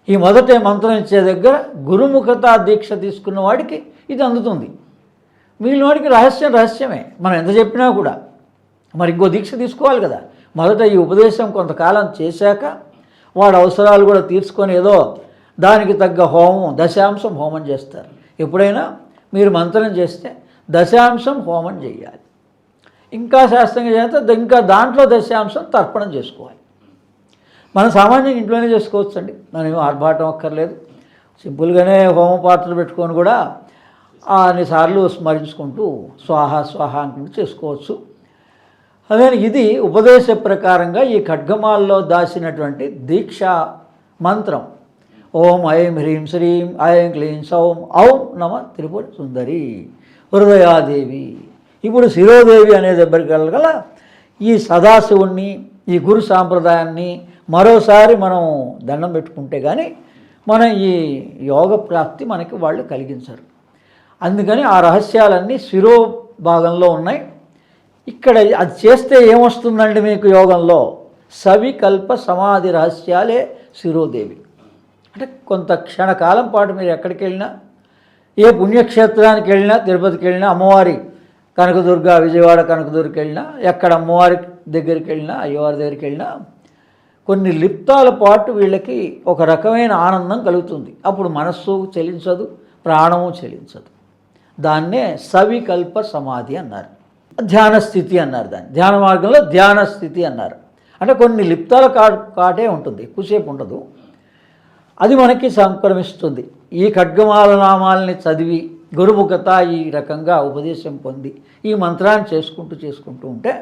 ఈ మొదటి మంత్రం ఇచ్చే దగ్గర గురుముఖత దీక్ష తీసుకున్న వాడికి ఇది అందుతుంది. మిగిలిన వాడికి రహస్యమే. మనం ఎంత చెప్పినా కూడా మరి ఇంకో దీక్ష తీసుకోవాలి కదా. మొదట ఈ ఉపదేశం కొంతకాలం చేశాక వాడు అవసరాలు కూడా తీర్చుకొని ఏదో దానికి తగ్గ హోమం దశాంశం హోమం చేస్తారు. ఎప్పుడైనా మీరు మంత్రం చేస్తే దశాంశం హోమం చేయాలి. ఇంకా శాస్త్రంగా చేస్తే ఇంకా దాంట్లో దశాంశం తర్పణం చేసుకోవాలి. మనం సామాన్యంగా ఇంట్లోనే చేసుకోవచ్చు అండి, మనం ఏమో ఆర్భాటం అక్కర్లేదు. సింపుల్గానే హోమ పాత్రలు పెట్టుకొని కూడా అన్నిసార్లు స్మరించుకుంటూ స్వాహ స్వాహ అనుకుంటూ చేసుకోవచ్చు. అదే ఇది ఉపదేశ ప్రకారంగా ఈ ఖడ్గమాల్లో దాచినటువంటి దీక్షా మంత్రం ఓం ఐం హ్రీం శ్రీం ఐం క్లీం సౌం ఔం నమ త్రిపుర సుందరి హృదయాదేవి. ఇప్పుడు శిరోదేవి అనే దగ్గరికల్లా ఈ సదాశివుణ్ణి ఈ గురు సాంప్రదాయాన్ని మరోసారి మనం దండం పెట్టుకుంటే కానీ మనం ఈ యోగ ప్రాప్తి మనకి వాళ్ళు కలిగించరు. అందుకని ఆ రహస్యాలన్నీ శిరో భాగంలో ఉన్నాయి. ఇక్కడ అది చేస్తే ఏమొస్తుందండి మీకు యోగంలో? సవికల్ప సమాధి రహస్యాలే శిరోదేవి. అంటే కొంత క్షణకాలం పాటు మీరు ఎక్కడికి వెళ్ళినా, ఏ పుణ్యక్షేత్రానికి వెళ్ళినా, తిరుపతికి వెళ్ళినా, అమ్మవారి కనకదుర్గ విజయవాడ కనకదుర్గకి వెళ్ళినా, ఎక్కడ అమ్మవారి దగ్గరికి వెళ్ళినా, అయ్యవారి దగ్గరికి వెళ్ళినా కొన్ని లిప్తాల పాటు వీళ్ళకి ఒక రకమైన ఆనందం కలుగుతుంది. అప్పుడు మనస్సు చెలించదు, ప్రాణము చెలించదు. దాన్నే సవికల్ప సమాధి అన్నారు. ధ్యాన స్థితి అన్నారు. దాన్ని ధ్యాన మార్గంలో ధ్యాన స్థితి అన్నారు. అంటే కొన్ని లిప్తాల కాటే ఉంటుంది, ఎక్కువసేపు ఉండదు. అది మనకి సంక్రమిస్తుంది. ఈ ఖడ్గమాల నామాలని చదివి గురుముఖత ఈ రకంగా ఉపదేశం పొంది ఈ మంత్రాన్ని చేసుకుంటూ ఉంటే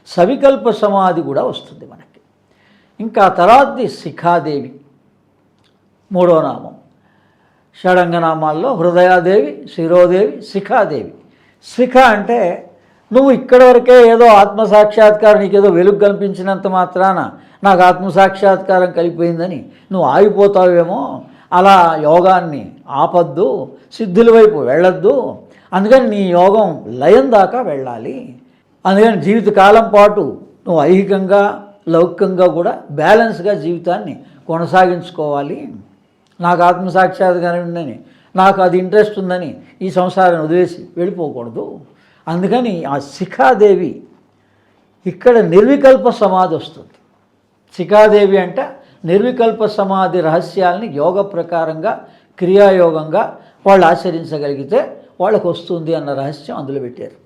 సవికల్ప సమాధి కూడా వస్తుంది మనకి. ఇంకా తర్వాతది శిఖాదేవి, 3వ నామం. షడంగనామాల్లో హృదయాదేవి, శిరోదేవి, శిఖాదేవి. శిఖ అంటే నువ్వు ఇక్కడి వరకే ఏదో ఆత్మసాక్షాత్కారం, నీకేదో వెలుగు కల్పించినంత మాత్రాన నాకు ఆత్మసాక్షాత్కారం కలిగిపోయిందని నువ్వు ఆగిపోతావేమో. అలా యోగాన్ని ఆపద్దు, సిద్ధుల వైపు వెళ్ళొద్దు. అందుకని నీ యోగం లయం దాకా వెళ్ళాలి. అందుకని జీవితకాలం పాటు నువ్వు ఐహికంగా లౌకికంగా కూడా బ్యాలెన్స్గా జీవితాన్ని కొనసాగించుకోవాలి, నాకు ఆత్మసాక్షాత్కారం ఉందని, నాకు అది ఇంట్రెస్ట్ ఉందని ఈ సంసారాన్ని వదిలేసి వెళ్ళిపోకూడదు. అందుకని ఆ శిఖాదేవి ఇక్కడ నిర్వికల్ప సమాధి వస్తుంది. శిఖాదేవి అంటే నిర్వికల్ప సమాధి రహస్యాల్ని యోగ ప్రకారంగా క్రియాయోగంగా వాళ్ళు ఆచరించగలిగితే వాళ్ళకు వస్తుంది అన్న రహస్యం అందులో పెట్టారు.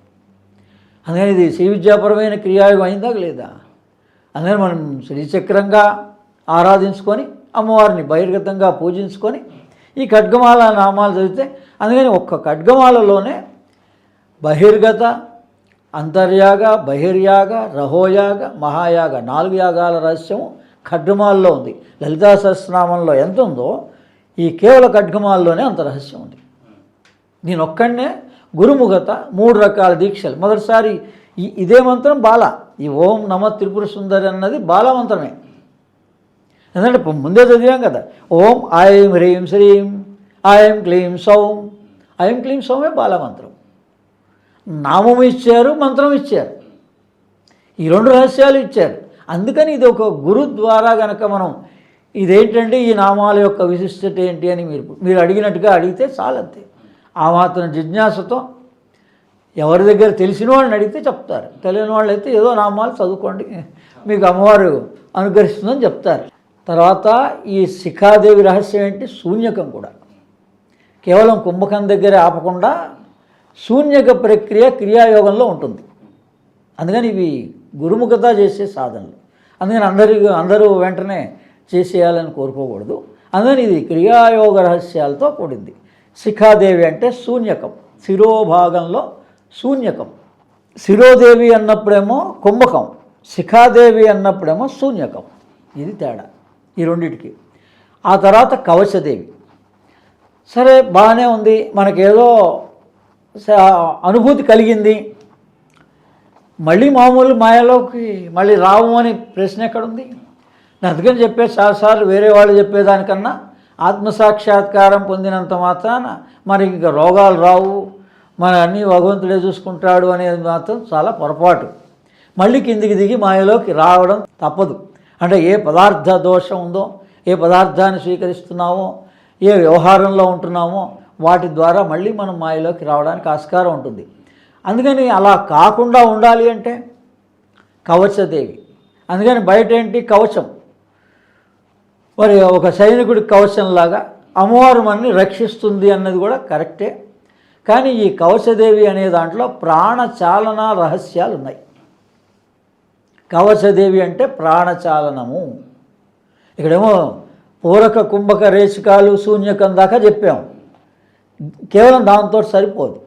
అందుకని ఇది శ్రీ విద్యాపరమైన క్రియాయోగం అయిందా లేదా? అందుకని మనం శ్రీచక్రంగా ఆరాధించుకొని అమ్మవారిని బహిర్గతంగా పూజించుకొని ఈ ఖడ్గమాల నామాలు చదివితే, అందుకని ఒక్క ఖడ్గమాలలోనే బహిర్గత, అంతర్యాగ, బహిర్యాగ, రహోయాగ, మహాయాగ 4 యాగాల రహస్యము ఖడ్గమాలలో ఉంది. లలితా సహస్రనామంలో ఎంత ఉందో ఈ కేవల ఖడ్గమాలలోనే అంత రహస్యం ఉంది. నేను ఒక్కడనే గురుముఖత 3 రకాల దీక్షలు. మొదటిసారి ఇదే మంత్రం బాల, ఈ ఓం నమ త్రిపుర సుందరి అన్నది బాల మంత్రమే. ఎందుకంటే ముందే చదివాం కదా, ఓం ఐం హ్రీం శ్రీం ఐం క్లీం సౌం. ఐం క్లీం సౌమే బాలమంత్రం. నామం ఇచ్చారు, మంత్రం ఇచ్చారు, ఈ 2 రహస్యాలు ఇచ్చారు. అందుకని ఇది ఒక గురు ద్వారా గనక మనం ఇదేంటంటే ఈ నామాల యొక్క విశిష్టత ఏంటి అని మీరు అడిగినట్టుగా అడిగితే చాలంతే. ఆ మాత్రం జిజ్ఞాసతో ఎవరి దగ్గర తెలిసిన వాళ్ళని అడిగితే చెప్తారు. తెలియని వాళ్ళు అయితే ఏదో నామాలు చదువుకోండి, మీకు అమ్మవారు అనుగ్రహిస్తుందని చెప్తారు. తర్వాత ఈ శిఖాదేవి రహస్యం ఏంటి? శూన్యకం కూడా. కేవలం కుంభకం దగ్గర ఆపకుండా శూన్యక ప్రక్రియ క్రియాయోగంలో ఉంటుంది. అందుకని ఇవి గురుముఖత చేసే సాధనలు. అందుకని అందరూ వెంటనే చేసేయాలని కోరుకోకూడదు. అందుకని ఇది క్రియాయోగ రహస్యాలతో కూడింది. శిఖాదేవి అంటే శూన్యకం, శిరోభాగంలో శూన్యకం. శిరోదేవి అన్నప్పుడేమో కుంభకం, శిఖాదేవి అన్నప్పుడేమో శూన్యకం. ఇది తేడా ఈ రెండిటికి. ఆ తర్వాత కవచదేవి. సరే బాగానే ఉంది, మనకేదో అనుభూతి కలిగింది, మళ్ళీ మామూలు మాయలోకి మళ్ళీ రావు అని ప్రశ్న ఎక్కడుంది? నేను అందుకని చెప్పే చాలాసార్లు వేరే వాళ్ళు చెప్పేదానికన్నా ఆత్మసాక్షాత్కారం పొందినంత మాత్రాన మరి ఇంకా రోగాలు రావు, మన అన్నీ భగవంతుడే చూసుకుంటాడు అనేది మాత్రం చాలా పొరపాటు. మళ్ళీ కిందికి దిగి మాయలోకి రావడం తప్పదు. అంటే ఏ పదార్థ దోషం ఉందో, ఏ పదార్థాన్ని స్వీకరిస్తున్నామో, ఏ వ్యవహారంలో ఉంటున్నామో వాటి ద్వారా మళ్ళీ మనం మాయలోకి రావడానికి ఆస్కారం ఉంటుంది. అందుకని అలా కాకుండా ఉండాలి అంటే కవచదేవి. అందుకని బయట ఏంటి? కవచం. మరి ఒక సైనికుడి కవచంలాగా అమ్మవారు మనని రక్షిస్తుంది అన్నది కూడా కరెక్టే. కానీ ఈ కవచదేవి అనే దాంట్లో ప్రాణచాలన రహస్యాలు ఉన్నాయి. కవచదేవి అంటే ప్రాణచాలనము. ఇక్కడేమో పూరక, కుంభక, రేచకాలు, శూన్యకం దాకా చెప్పాము. కేవలం దాంతో సరిపోదు.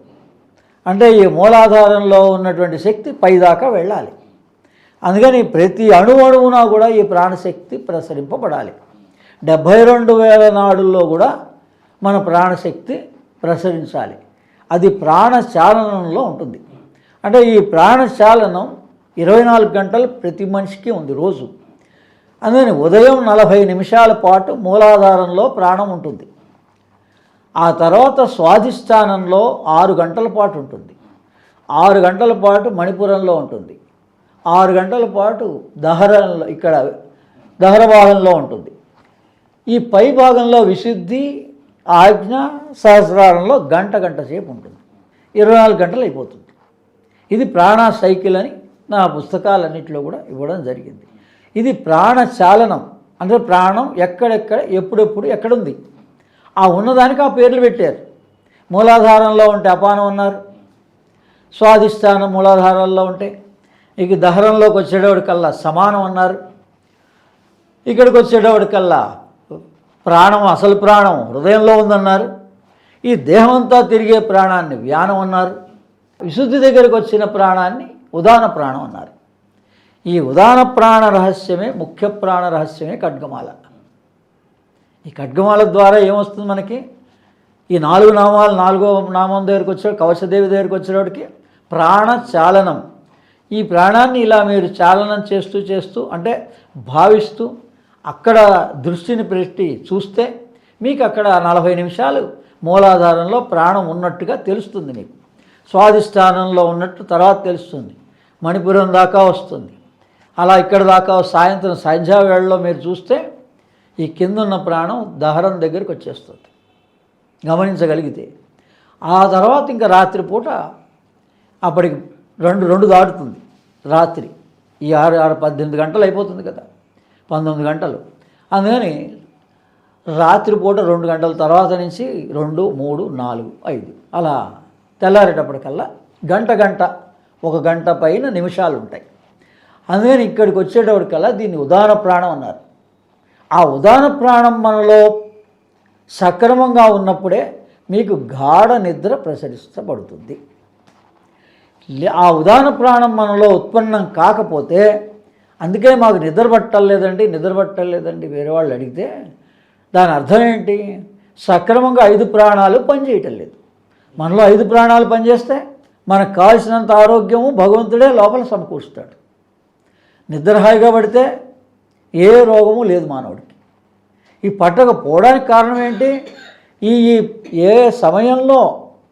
అంటే ఈ మూలాధారంలో ఉన్నటువంటి శక్తి పైదాకా వెళ్ళాలి. అందుకని ప్రతి అణువున కూడా ఈ ప్రాణశక్తి ప్రసరింపబడాలి. 72,000 నాడుల్లో కూడా మన ప్రాణశక్తి ప్రసరించాలి. అది ప్రాణచాలనంలో ఉంటుంది. అంటే ఈ ప్రాణచాలనం 24 గంటలు ప్రతి మనిషికి ఉంది రోజు. అందుకని ఉదయం 40 నిమిషాల పాటు మూలాధారంలో ప్రాణం ఉంటుంది. ఆ తర్వాత స్వాధిష్టానంలో 6 గంటల పాటు ఉంటుంది. 6 గంటల పాటు మణిపురంలో ఉంటుంది. 6 గంటల పాటు దహరంలో, ఇక్కడ దహరభాగంలో ఉంటుంది. ఈ పై భాగంలో విశుద్ధి, ఆజ్ఞ, సహస్రారంలో గంట సేపు ఉంటుంది. 24 గంటలు అయిపోతుంది. ఇది ప్రాణ సైకిల్ అని నా పుస్తకాలన్నింటిలో కూడా ఇవ్వడం జరిగింది. ఇది ప్రాణచాలనం. అంటే ప్రాణం ఎక్కడెక్కడ ఎప్పుడెప్పుడు ఎక్కడుంది, ఆ ఉన్నదానికి ఆ పేర్లు పెట్టారు. మూలాధారంలో ఉంటే అపానం అన్నారు, స్వాధిష్టానం మూలాధారాల్లో ఉంటే, ఇక దహరంలోకి వచ్చేటప్పటికల్లా సమానం అన్నారు, ఇక్కడికి వచ్చేటప్పటికల్లా ప్రాణం, అసలు ప్రాణం హృదయంలో ఉందన్నారు, ఈ దేహం అంతా తిరిగే ప్రాణాన్ని వ్యానం అన్నారు, విశుద్ధి దగ్గరికి వచ్చిన ప్రాణాన్ని ఉదాన ప్రాణం అన్నారు. ఈ ఉదాన ప్రాణ రహస్యమే, ముఖ్య ప్రాణ రహస్యమే ఖడ్గమాల. ఈ ఖడ్గమాల ద్వారా ఏమొస్తుంది మనకి? ఈ 4 నామాలు, 4వ నామం దగ్గరికి వచ్చే కవచదేవి దగ్గరికి వచ్చేటప్పటికి ప్రాణచాలనం. ఈ ప్రాణాన్ని ఇలా మీరు చాలనం చేస్తూ అంటే భావిస్తూ అక్కడ దృష్టిని పెట్టి చూస్తే మీకు అక్కడ 40 నిమిషాలు మూలాధారంలో ప్రాణం ఉన్నట్టుగా తెలుస్తుంది. మీకు స్వాధిష్టానంలో ఉన్నట్టు తర్వాత తెలుస్తుంది. మణిపురం దాకా వస్తుంది. అలా ఇక్కడ దాకా సాయంత్రం సంధ్యా వేళలో మీరు చూస్తే ఈ కింద ఉన్న ప్రాణం దహరం దగ్గరికి వచ్చేస్తుంది గమనించగలిగితే. ఆ తర్వాత ఇంకా రాత్రిపూట అప్పటికి రెండు దాటుతుంది రాత్రి. ఈ 18 గంటలు అయిపోతుంది కదా, 19 గంటలు. అందుకని రాత్రిపూట 2 గంటల తర్వాత నుంచి 2, 3, 4, 5 అలా తెల్లారేటప్పటికల్లా గంట 1 గంట పైన నిమిషాలు ఉంటాయి. అందుకని ఇక్కడికి వచ్చేటప్పటికల్లా దీన్ని ఉదాన ప్రాణం అన్నారు. ఆ ఉదాన ప్రాణం మనలో సక్రమంగా ఉన్నప్పుడే మీకు గాఢ నిద్ర ప్రసరిస్తబడుతుంది. ఆ ఉదాన ప్రాణం మనలో ఉత్పన్నం కాకపోతే, అందుకే మాకు నిద్ర పట్టలేదండి వేరే వాళ్ళు అడిగితే దాని అర్థం ఏంటి? సక్రమంగా 5 ప్రాణాలు పనిచేయటం లేదు. మనలో 5 ప్రాణాలు పనిచేస్తే మనకు కావాల్సినంత ఆరోగ్యము భగవంతుడే లోపల సమకూరుస్తాడు. నిద్ర హాయిగా పడితే ఏ రోగము లేదు మానవుడికి. ఈ పట్టకపోవడానికి కారణం ఏంటి? ఈ ఏ సమయంలో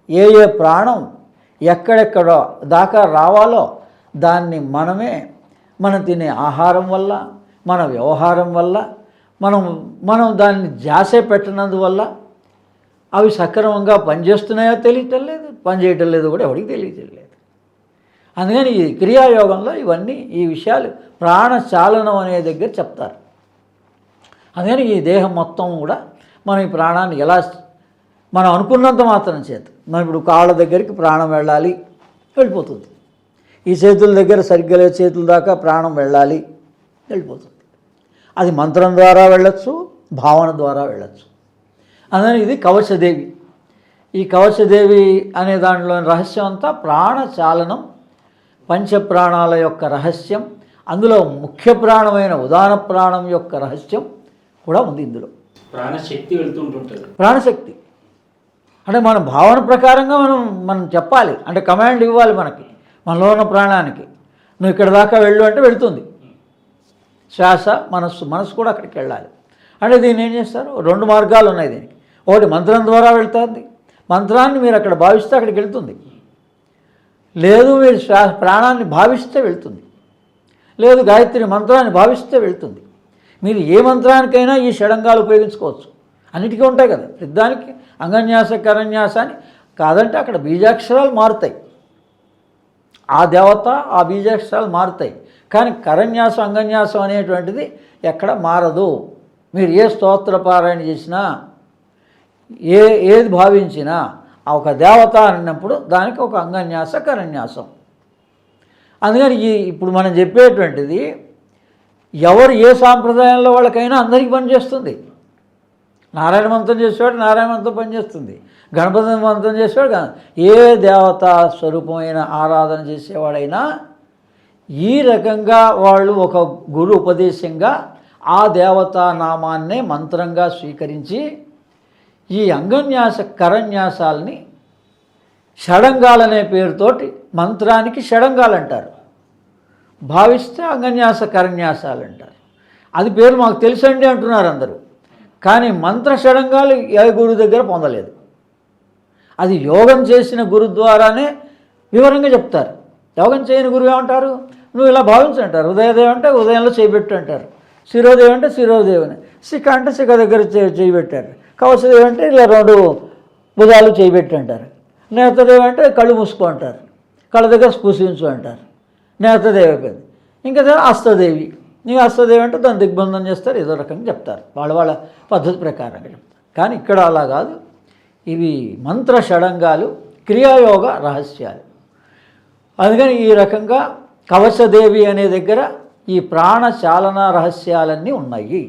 ఏ ప్రాణం ఎక్కడెక్కడ దాకా రావాలో దాన్ని మనం తినే ఆహారం వల్ల, మన వ్యవహారం వల్ల, మనం దాన్ని ధ్యాసే పెట్టినందువల్ల అవి సక్రమంగా పనిచేస్తున్నాయో తెలియటం లేదు, పనిచేయటం లేదు కూడా ఎవరికి తెలియటం లేదు. అందుకని ఈ క్రియాయోగంలో ఈ విషయాలు ప్రాణచాలనం అనే దగ్గర చెప్తారు. అందుకని ఈ దేహం మొత్తం కూడా మనం ఈ ప్రాణాన్ని ఎలా మనం అనుకున్నంత మాత్రం చేత, మనం ఇప్పుడు కాళ్ళ దగ్గరికి ప్రాణం వెళ్ళిపోతుంది. ఈ చేతుల దగ్గర సరిగ్గా లేదు, చేతుల దాకా ప్రాణం వెళ్ళిపోతుంది. అది మంత్రం ద్వారా వెళ్ళొచ్చు, భావన ద్వారా వెళ్ళొచ్చు. అందుకని ఇది కవచదేవి. ఈ కవచదేవి అనే దాంట్లోని రహస్యం అంతా ప్రాణచాలనం, పంచప్రాణాల యొక్క రహస్యం. అందులో ముఖ్య ప్రాణమైన ఉదాన ప్రాణం యొక్క రహస్యం కూడా ఉంది ఇందులో. ప్రాణశక్తి వెళ్తుంటుంటుంది. ప్రాణశక్తి అంటే మన భావన ప్రకారంగా మనం చెప్పాలి, అంటే కమాండ్ ఇవ్వాలి మనలో ఉన్న ప్రాణానికి. నువ్వు ఇక్కడ దాకా వెళ్ళు అంటే వెళుతుంది. శ్వాస, మనస్సు కూడా అక్కడికి వెళ్ళాలి. అంటే దీన్ని ఏం చేస్తారు? 2 మార్గాలు ఉన్నాయి దీనికి. ఒకటి మంత్రం ద్వారా వెళ్తుంది. మంత్రాన్ని మీరు అక్కడ భావిస్తే అక్కడికి వెళ్తుంది. లేదు మీరు ప్రాణాన్ని భావిస్తే వెళ్తుంది. లేదు గాయత్రి మంత్రాన్ని భావిస్తే వెళ్తుంది. మీరు ఏ మంత్రానికైనా ఈ షడంగాలు ఉపయోగించుకోవచ్చు. అన్నిటికీ ఉంటాయి కదా, ప్రతిదానికి అంగన్యాస కరన్యాస అని. కాదంటే అక్కడ బీజాక్షరాలు మారుతాయి, ఆ దేవత ఆ బీజాక్షరాలు మారుతాయి. కానీ కరన్యాసం అంగన్యాసం అనేటువంటిది ఎక్కడ మారదు. మీరు ఏ స్తోత్ర పారాయణ చేసినా, ఏది భావించినా ఒక దేవత అన్నప్పుడు దానికి ఒక అంగన్యాస కరన్యాసం. అందుకని ఇప్పుడు మనం చెప్పేటువంటిది ఎవరు ఏ సాంప్రదాయంలో వాళ్ళకైనా అందరికీ పనిచేస్తుంది. నారాయణ మంత్రం చేసేవాడు నారాయణ మంత్రం పనిచేస్తుంది, గణపతి మంత్రం చేసేవాడు, ఏ దేవతా స్వరూపమైన ఆరాధన చేసేవాడైనా ఈ రకంగా వాళ్ళు ఒక గురు ఉపదేశంగా ఆ దేవతా నామాన్నే మంత్రంగా స్వీకరించి ఈ అంగన్యాస కరన్యాసాలని షడంగాలనే పేరుతోటి మంత్రానికి షడంగాలు అంటారు, భావిస్తే అంగన్యాస కరన్యాసాలు అంటారు. అది పేరు మాకు తెలుసండి అంటున్నారు అందరూ. కానీ మంత్ర షడంగాలు ఏ గురువు దగ్గర పొందలేదు. అది యోగం చేసిన గురు ద్వారానే వివరంగా చెప్తారు. యోగం చేయని గురువు ఏమంటారు? నువ్వు ఇలా భావించు అంటారు. ఉదయదేవి అంటే ఉదయంలో చేయబెట్టు అంటారు, శిరోదేవి అంటే శిరోదేవిని, శిఖ అంటే శిఖ దగ్గర చేయబెట్టారు, కవచదేవి అంటే ఇలా 2 భుజాలు చేయబెట్టు అంటారు, నేత్రదేవి అంటే కళ్ళు మూసుకో అంటారు, కళ్ళ దగ్గర స్పృశించు అంటారు, నేత్రదేవి అయిపోయింది. ఇంకా హస్తదేవి, నీకు హస్తదేవి అంటే దాన్ని దిగ్బంధం చేస్తారు, ఏదో రకంగా చెప్తారు, వాళ్ళ పద్ధతి ప్రకారంగా చెప్తారు. కానీ ఇక్కడ అలా కాదు. ఇవి మంత్ర షడంగాలు, క్రియాయోగ రహస్యాలు. అందుకని ఈ రకంగా కవచదేవి అనే దగ్గర ఈ ప్రాణచాలన రహస్యాలన్నీ ఉన్నాయి.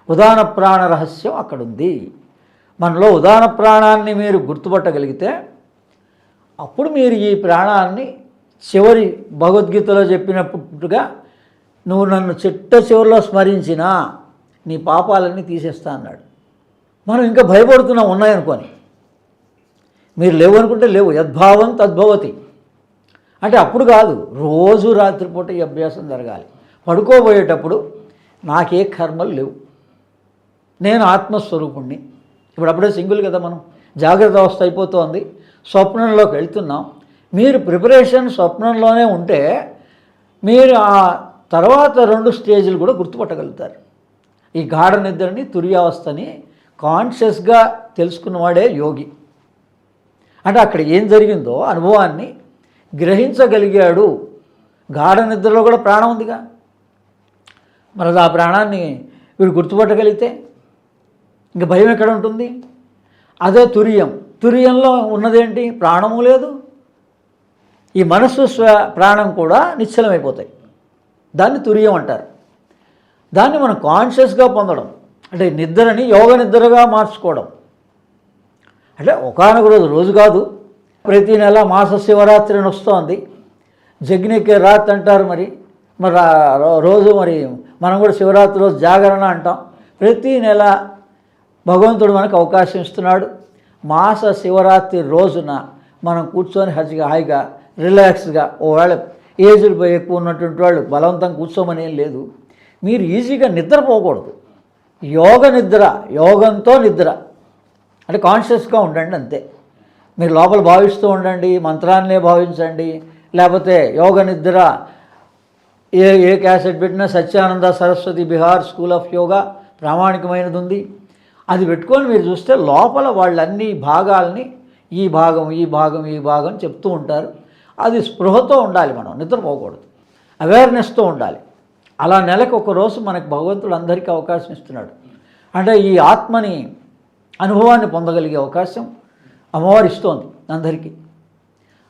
ఉదాన ప్రాణ రహస్యం అక్కడుంది. మనలో ఉదాన ప్రాణాన్ని మీరు గుర్తుపట్టగలిగితే అప్పుడు మీరు ఈ ప్రాణాన్ని చివరి భగవద్గీతలో చెప్పినట్టుగా నువ్వు నన్ను చివరిలో స్మరించినా నీ పాపాలన్నీ తీసేస్తా అన్నాడు. మనం ఇంకా భయపడుతున్నాం ఉన్నాయనుకొని. మీరు లేవు అనుకుంటే లేవు, యద్భావం తద్భవతి అంటే అప్పుడు కాదు, రోజు రాత్రిపూట ఈ అభ్యాసం జరగాలి. పడుకోబోయేటప్పుడు నాకే కర్మలు లేవు, నేను ఆత్మస్వరూపుణ్ణి. అప్పుడే సింగిల్ కదా, మనం జాగ్రత్త అవస్థ అయిపోతుంది, స్వప్నంలోకి వెళ్తున్నాం. మీరు ప్రిపరేషన్ స్వప్నంలోనే ఉంటే మీరు ఆ తర్వాత 2 స్టేజ్లు కూడా గుర్తుపట్టగలుగుతారు. ఈ గాఢ నిద్రని తురియావస్థని కాన్షియస్గా తెలుసుకున్నవాడే యోగి. అంటే అక్కడ ఏం జరిగిందో అనుభవాన్ని గ్రహించగలిగాడు. గాఢ నిద్రలో కూడా ప్రాణం ఉందిగా, మరి ఆ ప్రాణాన్ని వీడు గుర్తుపట్టగలిగితే ఇంక భయం ఎక్కడ ఉంటుంది? అదే తురియం. తురియంలో ఉన్నదేంటి? ప్రాణము లేదు. ఈ మనస్సు ప్రాణం కూడా నిశ్చలమైపోతాయి. దాన్ని తురియం అంటారు. దాన్ని మనం కాన్షియస్గా పొందడం అంటే నిద్రని యోగ నిద్రగా మార్చుకోవడం. అంటే ఒకానొక రోజు కాదు, ప్రతి నెల మాస శివరాత్రి అని వస్తోంది. జగ్నికే రాత్ అంటారు. మరి రోజు మరి మనం కూడా శివరాత్రి రోజు జాగరణ అంటాం. ప్రతి నెల భగవంతుడు మనకు అవకాశం ఇస్తున్నాడు. మాస శివరాత్రి రోజున మనం కూర్చొని హాయిగా రిలాక్స్గా, ఒకవేళ ఏజ్డ్ ఎక్కువ ఉన్నటువంటి వాళ్ళు బలవంతం కూర్చోమని ఏం లేదు, మీరు ఈజీగా నిద్రపోకూడదు. యోగ నిద్ర, యోగంతో నిద్ర అంటే కాన్షియస్గా ఉండండి అంతే. మీరు లోపల భావిస్తూ ఉండండి, మంత్రాన్నే భావించండి. లేకపోతే యోగ నిద్ర ఏ క్యాసెట్ పెట్టినా సత్యానంద సరస్వతి బిహార్ స్కూల్ ఆఫ్ యోగా ప్రామాణికమైనది ఉంది. అది పెట్టుకొని మీరు చూస్తే లోపల వాళ్ళన్ని భాగాల్ని ఈ భాగం ఈ భాగం ఈ భాగం చెప్తూ ఉంటారు. అది స్పృహతో ఉండాలి, మనం నిద్రపోకూడదు, అవేర్నెస్తో ఉండాలి. అలా నెలకు ఒక రోజు మనకు భగవంతుడు అందరికీ అవకాశం ఇస్తున్నాడు. అంటే ఈ ఆత్మని అనుభవాన్ని పొందగలిగే అవకాశం అమ్మవారు ఇస్తోంది అందరికీ.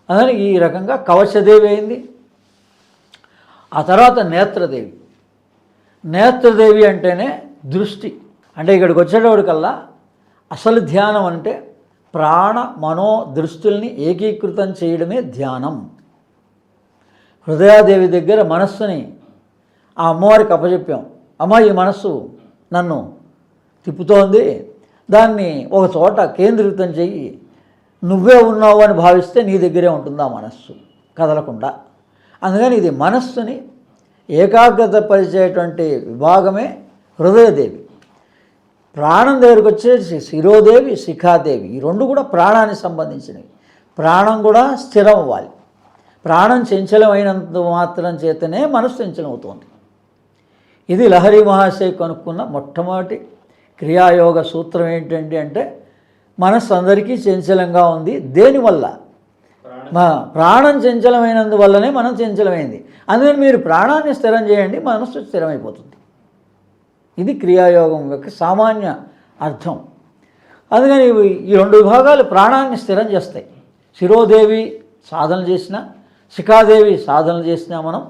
అందుకని ఈ రకంగా కవచదేవి అయింది. ఆ తర్వాత నేత్రదేవి. నేత్రదేవి అంటేనే దృష్టి. అంటే ఇక్కడికి వచ్చేటప్పటికల్లా అసలు ధ్యానం అంటే ప్రాణ మనో దృష్టిల్ని ఏకీకృతం చేయడమే ధ్యానం. హృదయాదేవి దగ్గర మనస్సుని ఆ అమ్మవారికి అప్పచెప్పాం. అమ్మ, ఈ మనస్సు నన్ను తిప్పుతోంది, దాన్ని ఒక చోట కేంద్రీకృతం చెయ్యి, నువ్వే ఉన్నావు అని భావిస్తే నీ దగ్గరే ఉంటుంది ఆ మనస్సు కదలకుండా. అందుకని ఇది మనస్సుని ఏకాగ్రత పరిచేటువంటి విభాగమే హృదయదేవి. ప్రాణం దగ్గరకు వచ్చేసి శిరోదేవి, శిఖాదేవి. ఈ రెండు కూడా ప్రాణానికి సంబంధించినవి. ప్రాణం కూడా స్థిరం అవ్వాలి. ప్రాణం చంచలమైనంత మాత్రం చేతనే మనసు చంచలమవుతుంది. ఇది లహరి మహాశయ కనుక్కున్న మొట్టమొదటి క్రియాయోగ సూత్రం ఏంటంటే అంటే మనస్సు అందరికీ చంచలంగా ఉంది. దేనివల్ల? ప్రాణం చంచలమైనందువల్లనే మనం చంచలమైంది. అందుకని మీరు ప్రాణాన్ని స్థిరం చేయండి, మనస్సు స్థిరమైపోతుంది. ఇది క్రియాయోగం యొక్క సామాన్య అర్థం. అందుకని ఈ రెండు విభాగాలు ప్రాణాన్ని స్థిరం చేస్తాయి. శిరోదేవి సాధన చేసిన, శిఖాదేవి సాధన చేసినా మనం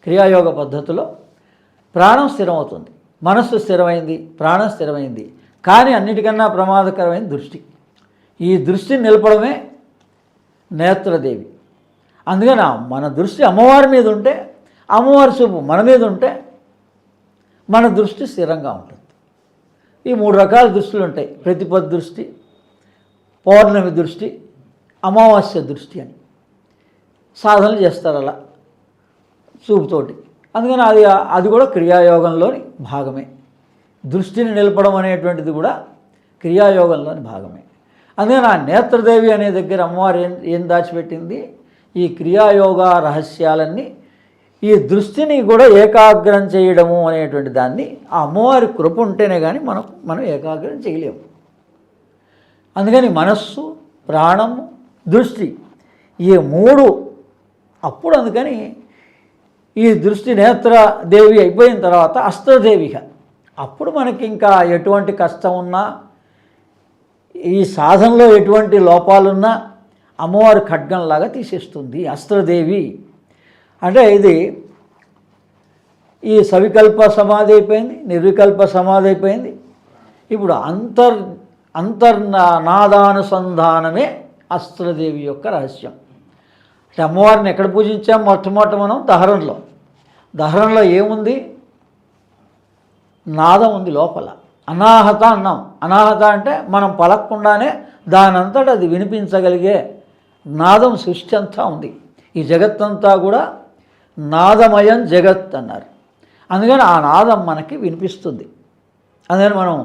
క్రియాయోగ పద్ధతిలో ప్రాణం స్థిరమవుతుంది. మనస్సు స్థిరమైంది, ప్రాణం స్థిరమైంది. కానీ అన్నిటికన్నా ప్రమాదకరమైన దృష్టి. ఈ దృష్టిని నిలపడమే నేత్రదేవి. అందుకని మన దృష్టి అమ్మవారి మీద ఉంటే, అమ్మవారి చూపు మన మీద ఉంటే మన దృష్టి స్థిరంగా ఉంటుంది. ఈ మూడు రకాల దృష్టిలు ఉంటాయి: ప్రతిపద దృష్టి, పౌర్ణమి దృష్టి, అమావాస్య దృష్టి అని సాధనలు చేస్తారు అలా చూపుతోటి. అందుకని అది కూడా క్రియాయోగంలోని భాగమే. దృష్టిని నిలపడం అనేటువంటిది కూడా క్రియాయోగంలోని భాగమే. అందుకని ఆ నేత్రదేవి అనే దగ్గర అమ్మవారు ఏం దాచిపెట్టింది? ఈ క్రియాయోగ రహస్యాలన్నీ ఈ దృష్టిని కూడా ఏకాగ్రం చేయడము అనేటువంటి దాన్ని ఆ అమ్మవారి కృప ఉంటేనే కానీ మనం ఏకాగ్రం చేయలేము. అందుకని మనస్సు, ప్రాణము, దృష్టి ఈ మూడు అప్పుడు. అందుకని ఈ దృష్టి నేత్రదేవి అయిపోయిన తర్వాత అస్త్రదేవిగా అప్పుడు మనకి ఇంకా ఎటువంటి కష్టం ఉన్నా, ఈ సాధనలో ఎటువంటి లోపాలున్నా అమ్మవారి ఖడ్గంలాగా తీసేస్తుంది అస్త్రదేవి. అంటే ఇది ఈ సవికల్ప సమాధి అయిపోయింది, నిర్వికల్ప సమాధి అయిపోయింది. ఇప్పుడు అంతర్నాదానుసంధానమే అస్త్రదేవి యొక్క రహస్యం. అంటే అమ్మవారిని ఎక్కడ పూజించాం? మొట్టమొదట మనం దహరంలో ఏముంది? నాదం ఉంది లోపల. అనాహత అన్నాం. అనాహత అంటే మనం పలకకుండానే దానంతట అది వినిపించగలిగే నాదం సృష్టి అంతా ఉంది. ఈ జగత్తంతా కూడా నాదమయం జగత్ అన్నారు. అందుకని ఆ నాదం మనకి వినిపిస్తుంది. అందుకని మనం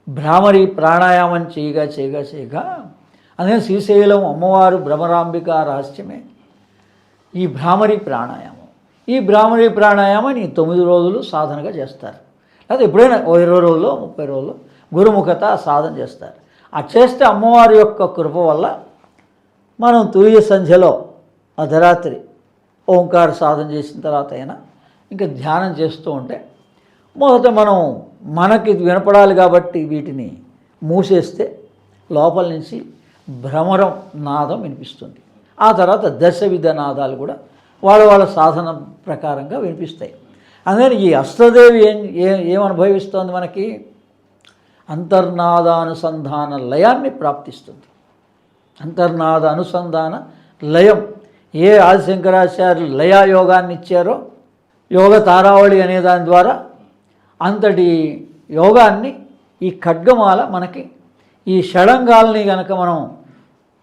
భ్రామరి ప్రాణాయామం చేయగా అందుకని శ్రీశైలం అమ్మవారు భ్రమరాంబిక రహస్యమే ఈ భ్రామరి ప్రాణాయామం. ఈ భ్రామరి ప్రాణాయామాన్ని 9 రోజులు సాధనగా చేస్తారు. అది ఎప్పుడైనా 20 రోజులు 30 రోజులు గురుముఖత సాధన చేస్తారు. అది చేస్తే అమ్మవారి యొక్క కృప వల్ల మనం తురియ సంధ్యలో అర్ధరాత్రి ఓంకార సాధన చేసిన తర్వాత అయినా ఇంకా ధ్యానం చేస్తూ ఉంటే మొదట మనకి వినపడాలి కాబట్టి వీటిని మూసేస్తే లోపల నుంచి భ్రమరం నాదం వినిపిస్తుంది. ఆ తర్వాత దశవిధ నాదాలు కూడా వాళ్ళ సాధన ప్రకారంగా వినిపిస్తాయి. అందుకని ఈ అష్టదేవి ఏమనుభవిస్తోంది, మనకి అంతర్నాదానుసంధాన లయాన్ని ప్రాప్తిస్తుంది. అంతర్నాద అనుసంధాన లయం ఏ ఆదిశంకరాచార్యులు లయాయోగాన్ని ఇచ్చారో యోగ తారావళి అనే దాని ద్వారా అంతటి యోగాన్ని ఈ ఖడ్గమాల మనకి ఈ షడంగాల్ని కనుక మనం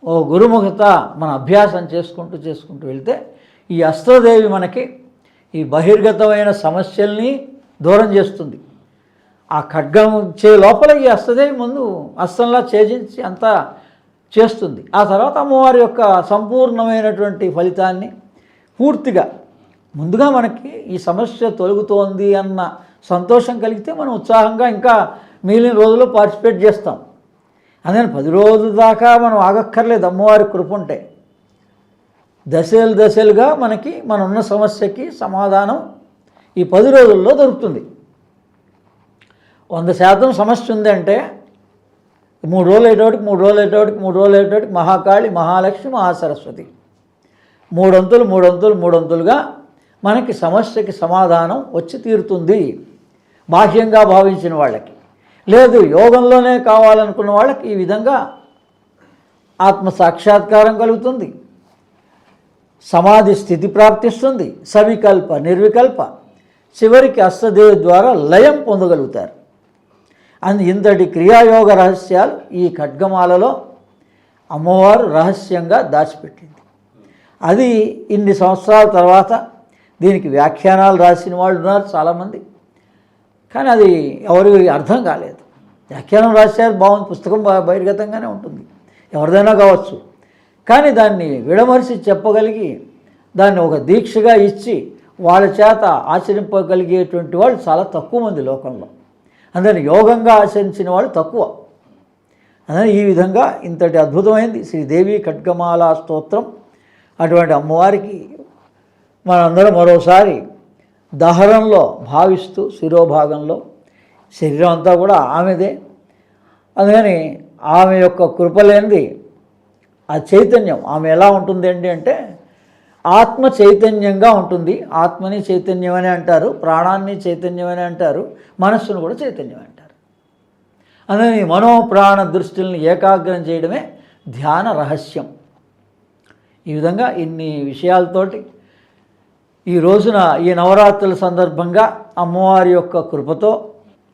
ఓ గురుముఖత మన అభ్యాసం చేసుకుంటూ వెళ్తే ఈ అస్త్రదేవి మనకి ఈ బహిర్గతమైన సమస్యల్ని దూరం చేస్తుంది. ఆ ఖడ్గం లోపల ఈ అస్త్రదేవి ముందు అస్త్రంలా ఛేదించి అంతా చేస్తుంది. ఆ తర్వాత అమ్మవారి యొక్క సంపూర్ణమైనటువంటి ఫలితాన్ని పూర్తిగా ముందుగా మనకి ఈ సమస్య తొలగుతోంది అన్న సంతోషం కలిగితే మనం ఉత్సాహంగా ఇంకా మిగిలిన రోజుల్లో పార్టిసిపేట్ చేస్తాం. అందుకని 10 రోజుల దాకా మనం ఆగక్కర్లేదు. అమ్మవారి కృప ఉంటే దశలుగా మనకి మన ఉన్న సమస్యకి సమాధానం ఈ 10 రోజుల్లో దొరుకుతుంది. 100% సమస్య ఉందంటే 3 రోజులు అయ్యేటోటికి మహాకాళి, మహాలక్ష్మి, మహాసరస్వతి 3 అంతులుగా మనకి సమస్యకి సమాధానం వచ్చి తీరుతుంది. బాహ్యంగా భావించిన వాళ్ళకి, లేదు యోగంలోనే కావాలనుకున్న వాళ్ళకి ఈ విధంగా ఆత్మ సాక్షాత్కారం కలుగుతుంది, సమాధి స్థితి ప్రాప్తిస్తుంది, సవికల్ప నిర్వికల్ప, చివరికి అష్టదేవి ద్వారా లయం పొందగలుగుతారు. ఇంతటి క్రియాయోగ రహస్యాలు ఈ ఖడ్గమాలలో అమ్మవారు రహస్యంగా దాచిపెట్టింది. అది ఇన్ని సంవత్సరాల తర్వాత దీనికి వ్యాఖ్యానాలు రాసిన వాళ్ళు ఉన్నారు చాలామంది, కానీ అది ఎవరికి అర్థం కాలేదు. వ్యాఖ్యానం రాశారు, బాగుంది, పుస్తకం బహిర్గతంగానే ఉంటుంది, ఎవరిదైనా కావచ్చు, కానీ దాన్ని విడమరిచి చెప్పగలిగి దాన్ని ఒక దీక్షగా ఇచ్చి వాళ్ళ చేత ఆచరింపగలిగేటువంటి వాళ్ళు చాలా తక్కువ మంది లోకంలో. అందుకని యోగంగా ఆచరించిన వాళ్ళు తక్కువ. అందుకని ఈ విధంగా ఇంతటి అద్భుతమైంది శ్రీదేవి ఖడ్గమాల స్తోత్రం. అటువంటి అమ్మవారికి మనందరం మరోసారి దహరంలో భావిస్తూ శిరోభాగంలో శరీరం అంతా కూడా ఆమెదే. అందుకని ఆమె యొక్క కృపలేనిది ఆ చైతన్యం ఆమె ఎలా ఉంటుంది అంటే ఆత్మ చైతన్యంగా ఉంటుంది. ఆత్మని చైతన్యమని అంటారు, ప్రాణాన్ని చైతన్యమని అంటారు, మనస్సును కూడా చైతన్యం అంటారు. అందుకని మనోప్రాణ దృష్టిని ఏకాగ్రం చేయడమే ధ్యాన రహస్యం. ఈ విధంగా ఇన్ని విషయాలతోటి ఈ రోజున ఈ నవరాత్రుల సందర్భంగా అమ్మవారి యొక్క కృపతో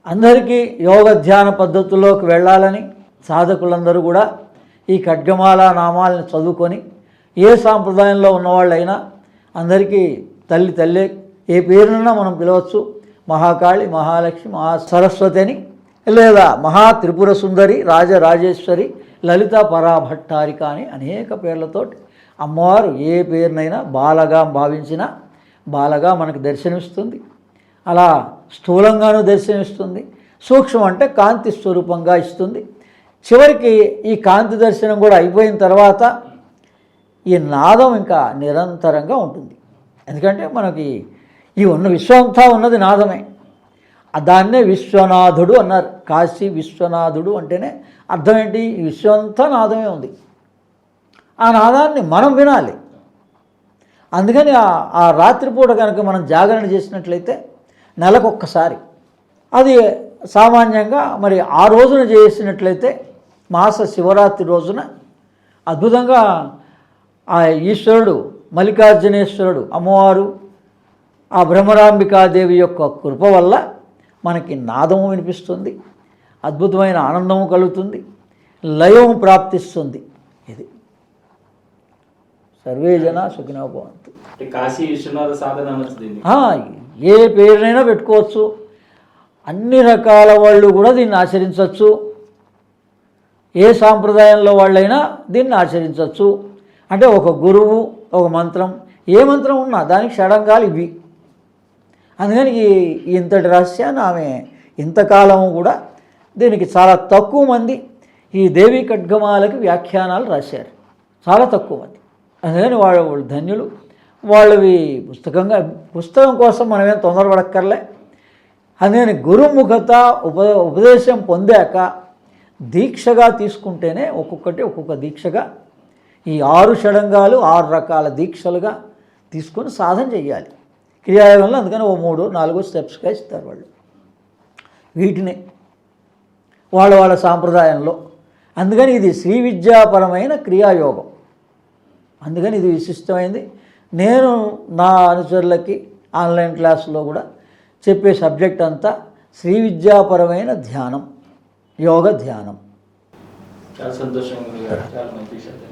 అందరికీ యోగ ధ్యాన పద్ధతుల్లోకి వెళ్ళాలని సాధకులందరూ కూడా ఈ ఖడ్గమాల నామాలను చదువుకొని ఏ సాంప్రదాయంలో ఉన్నవాళ్ళైనా అందరికీ తల్లే ఏ పేరునన్నా మనం పిలవచ్చు. మహాకాళి, మహాలక్ష్మి, మహాసరస్వతి అని, లేదా మహా త్రిపుర సుందరి, రాజరాజేశ్వరి, లలిత పరాభట్టారిక అని అనేక పేర్లతోటి అమ్మవారు ఏ పేరునైనా బాలగా భావించినా బాలగా మనకు దర్శనమిస్తుంది. అలా స్థూలంగానూ దర్శనమిస్తుంది, సూక్ష్మం అంటే కాంతి స్వరూపంగా ఇస్తుంది. చివరికి ఈ కాంతి దర్శనం కూడా అయిపోయిన తర్వాత ఈ నాదం ఇంకా నిరంతరంగా ఉంటుంది. ఎందుకంటే మనకి ఈ ఉన్న విశ్వంతా ఉన్నది నాదమే. దాన్నే విశ్వనాథుడు అన్నారు. కాశీ విశ్వనాథుడు అంటేనే అర్థం ఏంటి? ఈ విశ్వంతా నాదమే ఉంది. ఆ నాదాన్ని మనం వినాలి. అందుకని ఆ రాత్రిపూట కనుక మనం జాగరణ చేసినట్లయితే నెలకొక్కసారి, అది సామాన్యంగా మరి ఆ రోజున చేసినట్లయితే మాస శివరాత్రి రోజున అద్భుతంగా ఆ ఈశ్వరుడు మల్లికార్జునేశ్వరుడు అమ్మవారు ఆ బ్రహ్మరాంబికాదేవి యొక్క కృప వల్ల మనకి నాదము వినిపిస్తుంది, అద్భుతమైన ఆనందము కలుగుతుంది, లయము ప్రాప్తిస్తుంది. ఇది సర్వే జన సుఖినో భవంతు. కాశీ విశ్వనాథ సాధన ఏ పేరునైనా పెట్టుకోవచ్చు. అన్ని రకాల వాళ్ళు కూడా దీన్ని ఆచరించవచ్చు. ఏ సాంప్రదాయంలో వాళ్ళైనా దీన్ని ఆచరించవచ్చు. అంటే ఒక గురువు, ఒక మంత్రం, ఏ మంత్రం ఉన్నా దానికి షడంగాలు ఇవి. అందుకని ఇంతటి రహస్యాన్ని ఆమె ఇంతకాలం కూడా దీనికి చాలా తక్కువ మంది ఈ దేవి ఖడ్గమాలకి వ్యాఖ్యానాలు రాశారు, చాలా తక్కువ మంది. అందుకని వాళ్ళు ధన్యులు. వాళ్ళవి పుస్తకం కోసం మనమేం తొందరపడక్కర్లే. అందుకని గురుముఖత ఉపదేశం పొందాక దీక్షగా తీసుకుంటేనే ఒక్కొక్క దీక్షగా ఈ 6 షడంగాలు 6 రకాల దీక్షలుగా తీసుకొని సాధన చెయ్యాలి క్రియాయోగంలో. అందుకని 3, 4 స్టెప్స్గా ఇస్తారు వాళ్ళు వీటిని వాళ్ళ సాంప్రదాయంలో. అందుకని ఇది శ్రీ విద్యాపరమైన క్రియాయోగం, అందుకని ఇది విశిష్టమైంది. నేను నా అనుచరులకి ఆన్లైన్ క్లాసులో కూడా చెప్పే సబ్జెక్ట్ అంతా శ్రీ విద్యాపరమైన ధ్యానం, యోగ ధ్యానం. చాలా సంతోషంగా, చాలా మంచి విషయాలు.